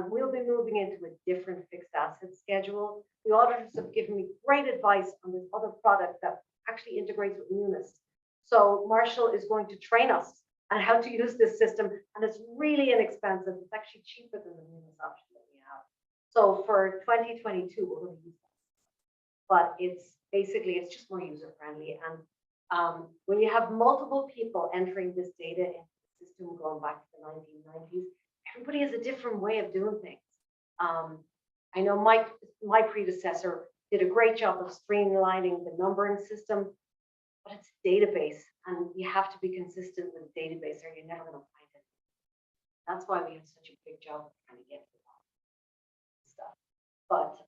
We'll be moving into a different fixed asset schedule. The auditors have given me great advice on this other product that actually integrates with Munis. So Marshall is going to train us on how to use this system, and it's really inexpensive. It's actually cheaper than the Munis option that we have. So for 2022, we're going to use that. But it's basically, it's just more user friendly. And when you have multiple people entering this data into the system going back to the 1990s, everybody has a different way of doing things. I know my predecessor did a great job of streamlining the numbering system, but it's a database and you have to be consistent with the database or you're never going to find it. That's why we have such a big job of trying to get to that stuff. But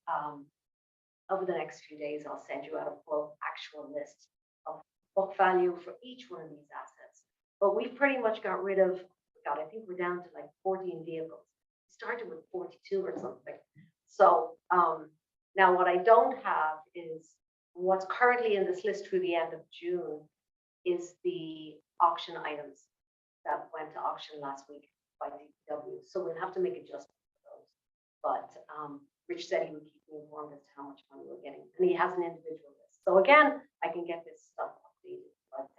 over the next few days, I'll send you out a full actual list of book value for each one of these assets. But we've pretty much got rid of, God, I think we're down to like 14 vehicles. We started with 42 or something. So now what I don't have is what's currently in this list through the end of June is the auction items that went to auction last week by DPW. So we'll have to make adjustments for those. But Rich said he would keep me informed as to how much money we're getting. And he has an individual list. So again, I can get this stuff updated. But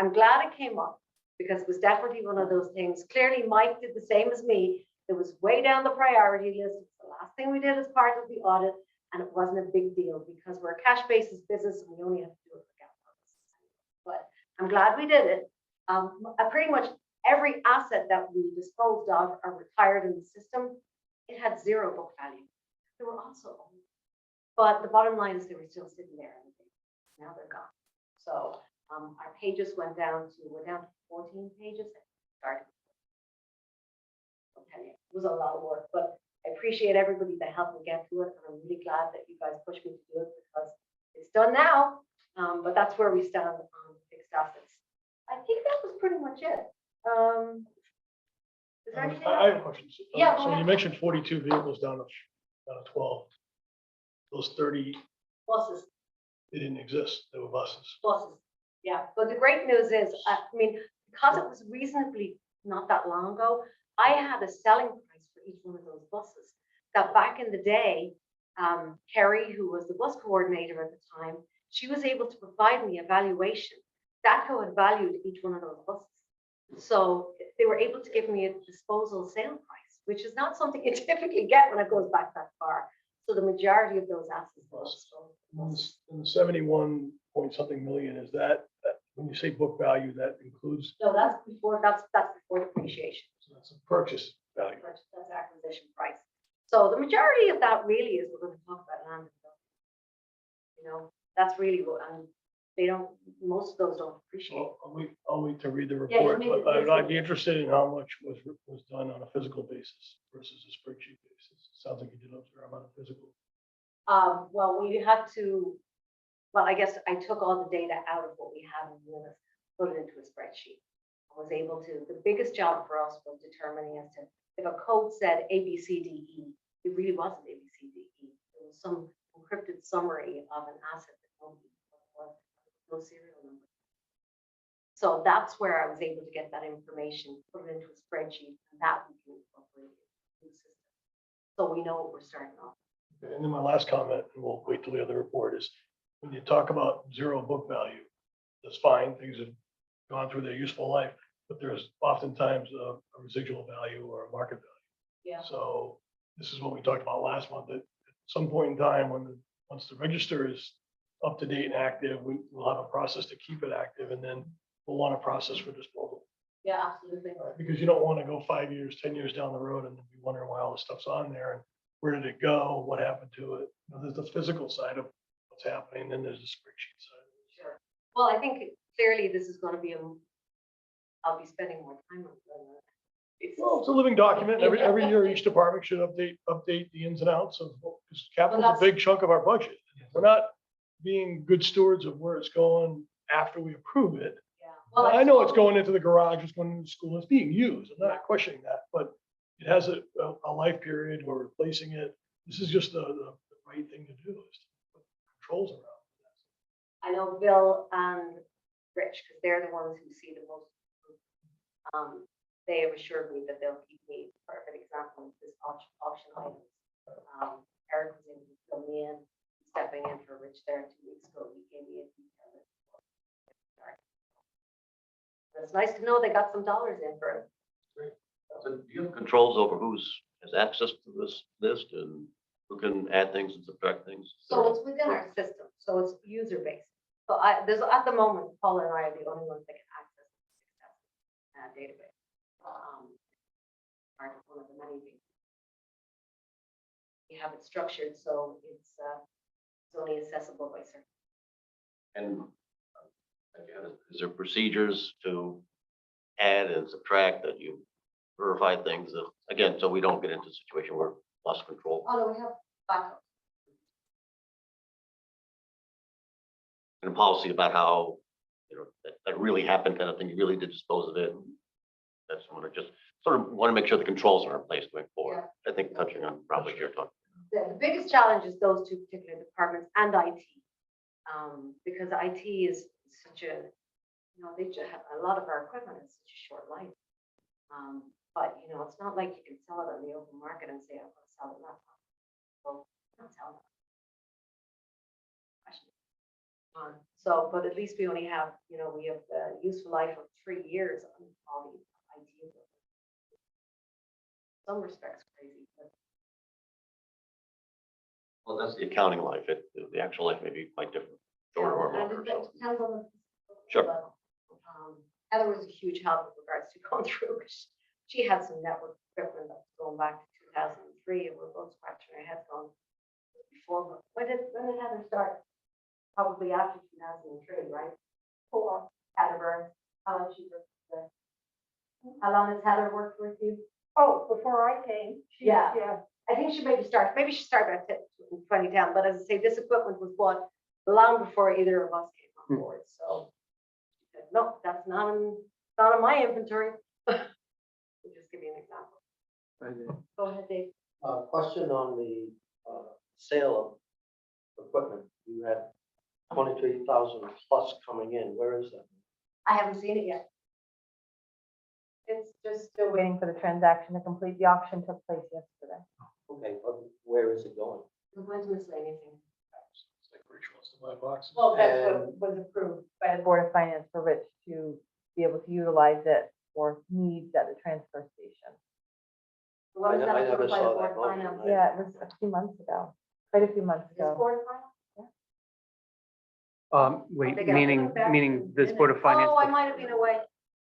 I'm glad it came up because it was definitely one of those things. Clearly, Mike did the same as me. It was way down the priority list. It's the last thing we did as part of the audit. And it wasn't a big deal because we're a cash basis business and we only have to do it for GAAP purposes. But I'm glad we did it. Pretty much every asset that we disposed of or retired in the system, it had zero book value. They were also old. But the bottom line is they were still sitting there. Now they're gone. So our pages we're down to 14 pages. Sorry. I'll tell you, it was a lot of work, but I appreciate everybody that helped me get to it. And I'm really glad that you guys pushed me to do it because it's done now. But that's where we stand on fixed assets. I think that was pretty much it. Is there anything I have else? a question. Yeah, go So you ahead. mentioned 42 vehicles down to 12. Those 30, Buses. they didn't exist. They were buses. Buses. Yeah, but the great news is, I mean, because it was reasonably not that long ago, I had a selling price for each one of those buses. That back in the day, Kerry, who was the bus coordinator at the time, she was able to provide me a valuation. DATCO had valued each one of those buses. So they were able to give me a disposal sale price, which is not something you typically get when it goes back that far. So the majority of those assets were disposed. And the 71 point something million, is that, when you say book value, that includes, No, that's before depreciation. so that's a purchase value. That's acquisition price. So the majority of that really is, we're going to talk about land. You know, that's really what, and they don't, most of those don't appreciate. Well, I'll wait to read the Yeah, you report, need but to- I'd be interested in how much was done on a physical basis versus a spreadsheet basis. Sounds like you did a fair amount of physical. Well, we had to, well, I guess I took all the data out of what we had in units, put it into a spreadsheet. I was able to, the biggest job for us was determining as to, if a code said A, B, C, D, E, it really wasn't A, B, C, D, E. It was some encrypted summary of an asset that nobody was, no serial number. So that's where I was able to get that information, put it into a spreadsheet, and that we can incorporate it in the system. So we know what we're starting off. And then my last comment, and we'll wait till the other report, is when you talk about zero book value, that's fine, things have gone through their useful life, but there's oftentimes a residual value or a market value. Yeah. So this is what we talked about last month, that at some point in time, once the register is up to date and active, we'll have a process to keep it active, and then we'll want a process for disposal. Yeah, absolutely. Because you don't want to go 5 years, 10 years down the road and then be wondering why all this stuff's on there and where did it go? What happened to it? You know, there's the physical side of what's happening, then there's the spreadsheet side. Sure. Well, I think clearly this is going to be I'll be spending more time on it. Well, it's a living document. Every year, each department should update the ins and outs of, because capital's a big chunk of our budget. We're not being good stewards of where it's going after we approve it. Yeah. Well, I know it's going into the garage, it's going into the school, it's being used. I'm not questioning that, but it has a life period. We're replacing it. This is just the right thing to do, is to put controls around. I know Bill and Rich, because they're the ones who see the most. They have assured me that they'll keep me, perfect example, of this auction items. Eric was able to fill me in, stepping in for Rich there 2 weeks ago. He gave me a detail. It's nice to know they got some dollars in for it. So do you have controls over has access to this list and who can add things and subtract things? So it's within our system, so it's user based. So there's, at the moment, Paula and I are the only ones that can access the database. Part of one of the many things. We have it structured, so it's only accessible by certain. And again, is there procedures to add and subtract that you verify things that, again, so we don't get into a situation where lost control? Oh, no, we have backup. And a policy about how, you know, that really happened kind of thing, you really did dispose of it. That's one of just sort of want to make sure the controls are in place going forward. I think touching on probably your talk. The biggest challenge is those two particular departments and IT. Because IT is such a, you know, they just have a lot of our equipment is such a short life. But you know, it's not like you can sell it on the open market and say, I'm going to sell a laptop. Well, not selling. So, but at least we only have, you know, we have a useful life of 3 years on all the IT equipment. Some respects crazy, but Well, that's the accounting life. The actual life may be quite different, shorter or and longer. it So, depends on the Sure. level. Heather was a huge help with regards to going through. She had some network equipment that's going back to 2003, and we're both scratching our heads going, before, when did Heather start? Probably after 2003, right? For Heather Burns, how long she worked with you? How long has Heather worked with you? Oh, before I came. Yeah. Yeah. I think she maybe she started at 2010, but as I say, this equipment was bought long before either of us came on board, so. she said, no, that's not on my inventory. We'll just give you an example. Go ahead, Dave. Question on the, sale of equipment. You had 23,000 plus coming in. Where is that? I haven't seen it yet. It's just still waiting for the transaction to complete. The auction took place yesterday. Okay, but where is it going? We're going to miscellaneous. It's like Rich wants to buy boxes. Well, that's And- what was approved by the Board of Finance for Rich to be able to utilize it for needs at the transfer station. What was I that never approved by saw the that Board of motion. Finance? Yeah, it was a few months ago, quite a few months This ago. Board of Finance? Wait, They got- meaning this Board of Finance, Oh, I might have been away.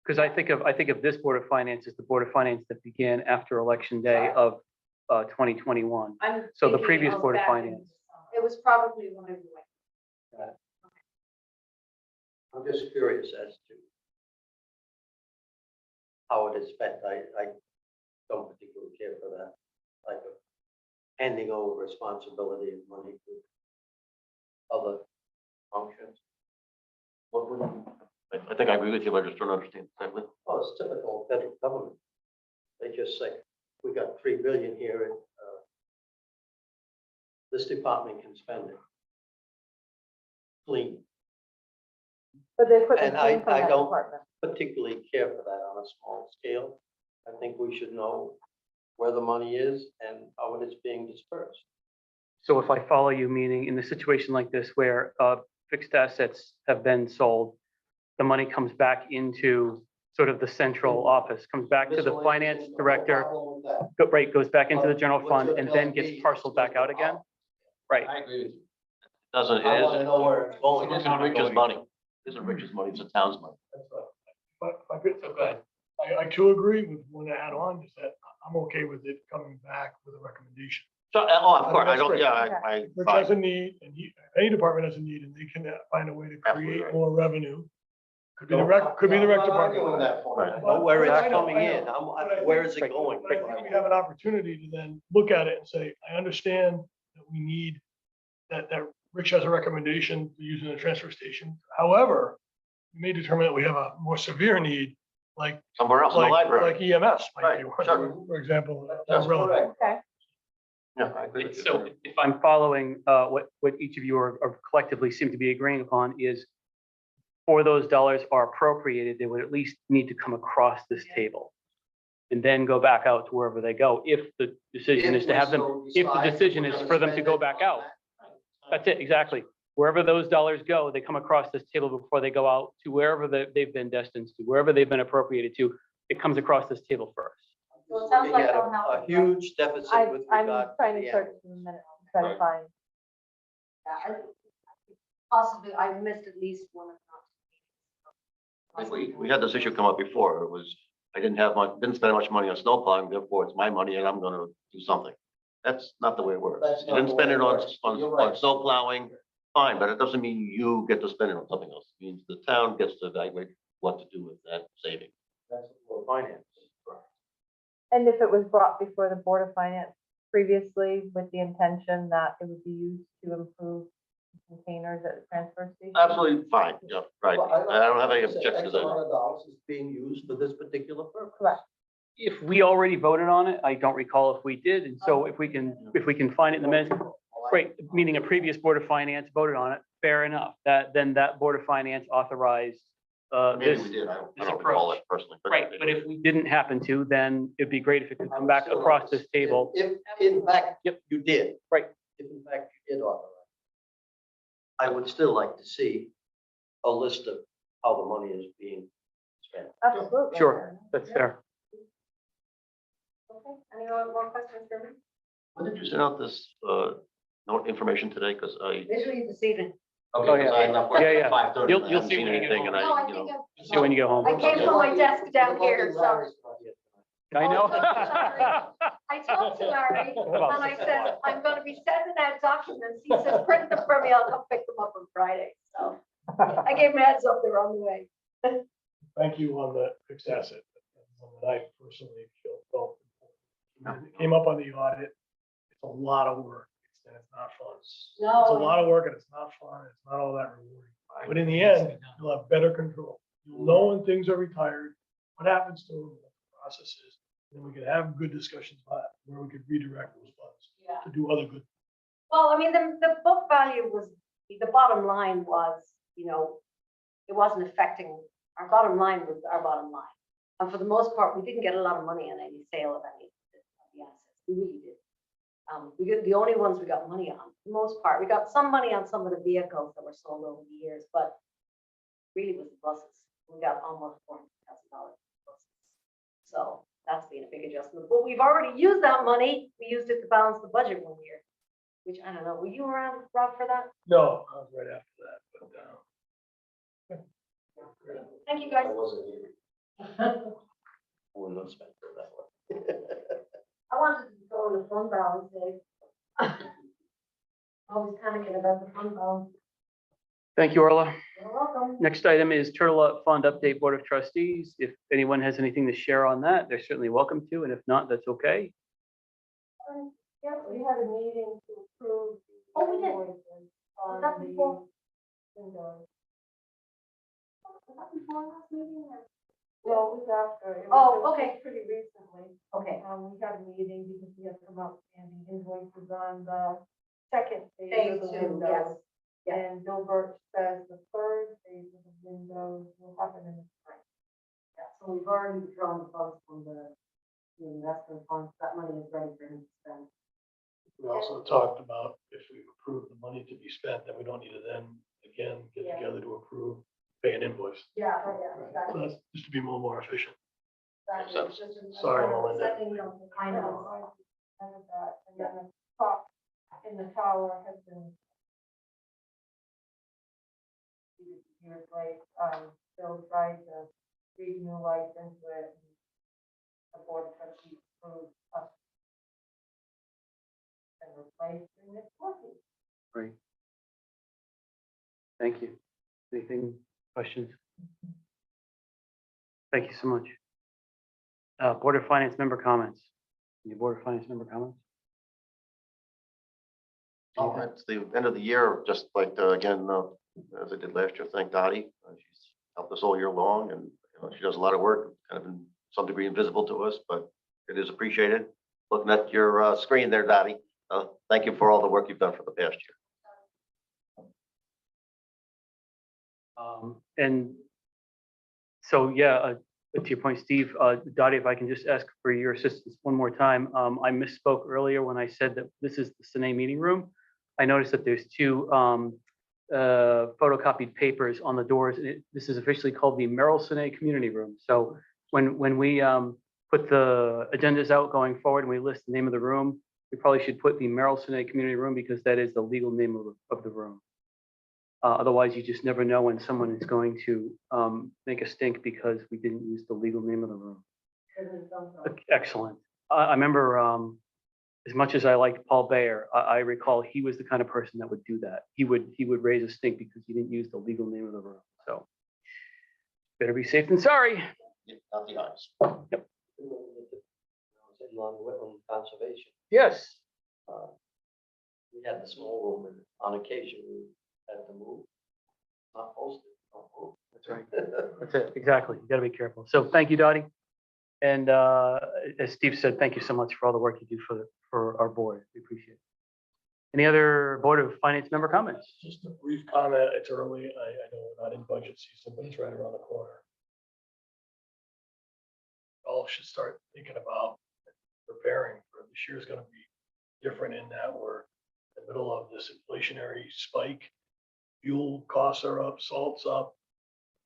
because I think of this Board of Finance as the Board of Finance that began after Election Day of 2021. I'm So the thinking previous Board of back in- Finance. It was probably when I was away. I'm just curious as to how it is spent. I don't particularly care for that type of handing over responsibility of money to other functions. What would, I think I agree with you, but I just don't understand exactly. Oh, it's typical federal government. They just say, we got 3 billion here and, this department can spend it. Clean. But the equipment And I came from that don't- department. Particularly care for that on a small scale. I think we should know where the money is and how it is being dispersed. So if I follow you, meaning in a situation like this where fixed assets have been sold, the money comes back into sort of the central office, comes back to the finance director, goes back into the general fund and then gets parceled back out again? Right. I agree with you. Doesn't, it I want to know where it's going. isn't Rich's money. It isn't Rich's money, it's the town's money. That's right. But if I could, So go ahead. I too agree with one to add on is that I'm okay with it coming back with a recommendation. So, oh, of course, I don't, yeah, I, Rich fine. has a need, and any department has a need, and they can find a way to Absolutely create right. more revenue. Could be the rec, could be the rec I'm not arguing department. that point. I Right. know where I it's know, coming I know. in. But I Where think- is it going? But I think we have an opportunity to then look at it and say, I understand that we need, that Rich has a recommendation for using the transfer station. However, we may determine that we have a more severe need, like Somewhere else in the library. like EMS might be Right, one, sure. for example. That's relevant. correct. Okay, Yeah, I agree with you. So if I'm following what each of you are collectively seem to be agreeing upon is for those dollars are appropriated, they would at least need to come across this table and then go back out to wherever they go. If the decision is to have them, if the decision is for them to go back out. That's it, exactly. Wherever those dollars go, they come across this table before they go out to wherever they've been destined to, wherever they've been appropriated to. It comes across this table first. So it sounds Looking like at they'll help a us. huge deficit with I'm regard to trying the to search animals. in a minute, to try to Right. find. Yeah, possibly, I missed at least one of I them. think we had this issue come up before. It was, I didn't spend much money on snow plowing, therefore it's my money and I'm gonna do something. That's not the way it works. That's You not didn't the spend way it it on, works. You're on right. snow plowing, fine, but it doesn't mean you get to spend it on something else. It means the town gets to evaluate what to do with that saving. That's for finance. And if it was brought before the Board of Finance previously with the intention that it would be used to improve containers at the transfer station? Absolutely fine, yeah, right. Well, I don't have any X objections to amount that. of dollars is being used for this particular purpose. Correct. If we already voted on it, I don't recall if we did. And so if we can find it in the minutes, great, meaning a previous Board of Finance voted on it, fair enough. Then that Board of Finance authorized Maybe this. we did, I don't this recall approach. it personally. Right, but if we didn't happen to, then it'd be great if it could come back across this table. If in fact Yep. you did. Right. If in fact you did authorize. I would still like to see a list of how the money is being spent. Absolutely. Sure, that's fair. Okay, any more questions for me? When did you send out this, note information today? Because I, Literally this evening. Oh, Okay, yeah. 'cause I end up working Yeah, yeah. at 5:30. You'll I haven't see seen when you get anything, and No, I you think know, See when you get home. I came from my desk down here, so I know. I told Larry, and I said, I'm gonna be sending out documents. He says, print them for me, I'll come pick them up on Friday, so I gave him a heads up, they're on the way. Thank you on the fixed asset. That's one that I personally feel felt important. It came up on the audit. It's a lot of work. And it's not fun. It's a lot of work and it's not fun. It's not all that rewarding. But in the end, you'll have better control. You'll know when things are retired, what happens to them, what the process is. And we could have good discussions about where we could redirect those funds Yeah. to do other good. Well, I mean, the book value was, the bottom line was, you know, it wasn't affecting, our bottom line was our bottom line. And for the most part, we didn't get a lot of money on any sale of any of the assets. We really did. We got the only ones we got money on, for the most part. We got some money on some of the vehicles that were sold over the years, but really was the buses. We got almost $400,000 buses. So that's been a big adjustment. But we've already used that money. We used it to balance the budget 1 year, which I don't know. Were you around, Rob, for that? No, I was right after that, but, Thank you, I guys. wasn't here. We're not spent that way. I wanted to go on the fund balance, Dave. Always panicking about the fund balance. Thank you, Orla. You're welcome. Next item is Turtle Fund Update Board of Trustees. If anyone has anything to share on that, they're certainly welcome to, and if not, that's okay. Yeah, we had a meeting to approve. Oh, we did. Was Was that before? Windows. Was that before last meeting or? No, it was after. It was Oh, just okay. Pretty recently. Okay. We had a meeting because we had some outstanding invoices on the second phase Phase of the two, yes. windows. Yeah. And Bill Birch says the third phase of the windows will happen in the spring. Yeah, so we've already drawn the funds from the investment funds. That money is ready for him to spend. we also talked about if we approve the money to be spent, then we don't need to then again get Yeah. together to approve, pay an invoice. Yeah, So exactly. that's just to be more efficient. Exactly. sense. It's just a- Sorry, Melinda. Setting them to kind of. I know that. And then the clock in the tower has been years late. Bill tried to read new lights into it. And the board of trustees approved us and replaced and it's working. Great. Thank you. Anything, questions? Thank you so much. Board of Finance member comments. Any Board of Finance member comments? Oh, it's the end of the year, just like, again, as I did last year, thank Dottie. She's helped us all year long and she does a lot of work, kind of in some degree invisible to us, but it is appreciated. Looking at your screen there, Dottie, thank you for all the work you've done for the past year. And so, yeah, to your point, Steve, Dottie, if I can just ask for your assistance one more time. I misspoke earlier when I said that this is the Sine meeting room. I noticed that there's two photocopied papers on the doors. This is officially called the Merrill Sine Community Room. So when we put the agendas out going forward and we list the name of the room, we probably should put the Merrill Sine Community Room because that is the legal name of the room. Otherwise, you just never know when someone is going to make a stink because we didn't use the legal name of the room. Excellent. I remember, as much as I liked Paul Bayer, I recall he was the kind of person that would do that. He would raise a stink because he didn't use the legal name of the room. So better be safe than sorry. Not the eyes. Yep. Along Whitland Conservation, Yes. we had the small room and on occasion we had to move. Not posted, don't move. That's right. That's it. Exactly. You got to be careful. So thank you, Dottie. And as Steve said, thank you so much for all the work you do for our board. We appreciate it. Any other Board of Finance member comments? Just a brief comment. It's early. I know we're not in budget season, but it's right around the corner. All should start thinking about preparing for this year is going to be different in that we're in the middle of this inflationary spike. Fuel costs are up, salt's up.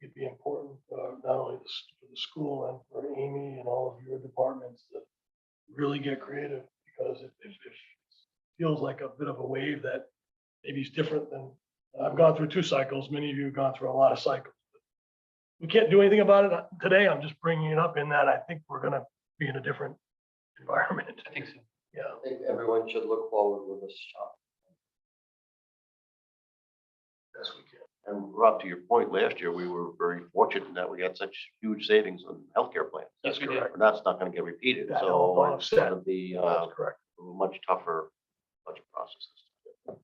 It'd be important, not only for the school and for Amy and all of your departments to really get creative because it feels like a bit of a wave that maybe is different than I've gone through 2 cycles. Many of you have gone through a lot of cycles. We can't do anything about it today. I'm just bringing it up in that I think we're gonna be in a different environment. I think so. Yeah. I think everyone should look forward with a shot. Yes, we can. And Rob, to your point, last year, we were very fortunate in that we had such huge savings on healthcare plans. That's we did. correct. And that's not gonna get repeated, That so will it's offset. gonna be, That's correct. a much tougher budget processes. At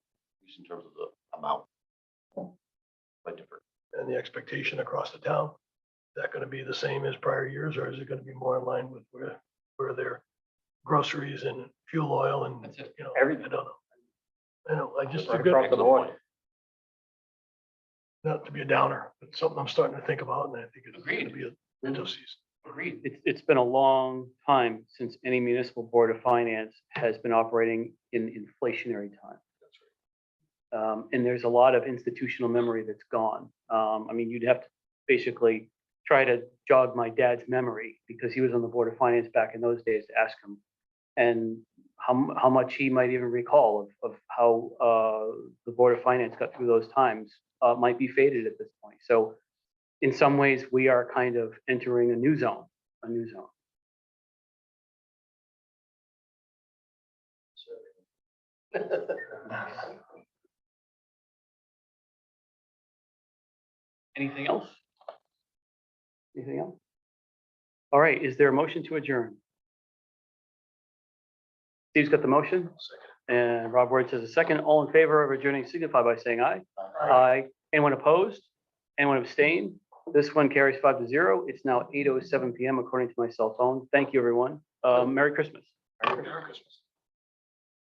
least in terms of the amount. Quite different. And the expectation across the town, is that gonna be the same as prior years, or is it gonna be more in line with where their groceries and fuel oil and, That's it. you know, Everything. I don't know. I know, I just, Right across the board. not to be a downer, but something I'm starting to think about, and I think it's Agreed. gonna be a winter season. Agreed. It's been a long time since any municipal board of finance has been operating in inflationary time. And there's a lot of institutional memory that's gone. I mean, you'd have to basically try to jog my dad's memory because he was on the board of finance back in those days to ask him. And how much he might even recall of how the board of finance got through those times might be faded at this point. So in some ways, we are kind of entering a new zone. Anything else? Anything else? All right, is there a motion to adjourn? Steve's got the motion, and Rob Word says a second. All in favor of adjourning signify by saying aye. Aye. Anyone opposed? Anyone abstain? This one carries 5-0. It's now 8:07 PM according to my cell phone. Thank you, everyone. Merry Christmas. Merry Christmas.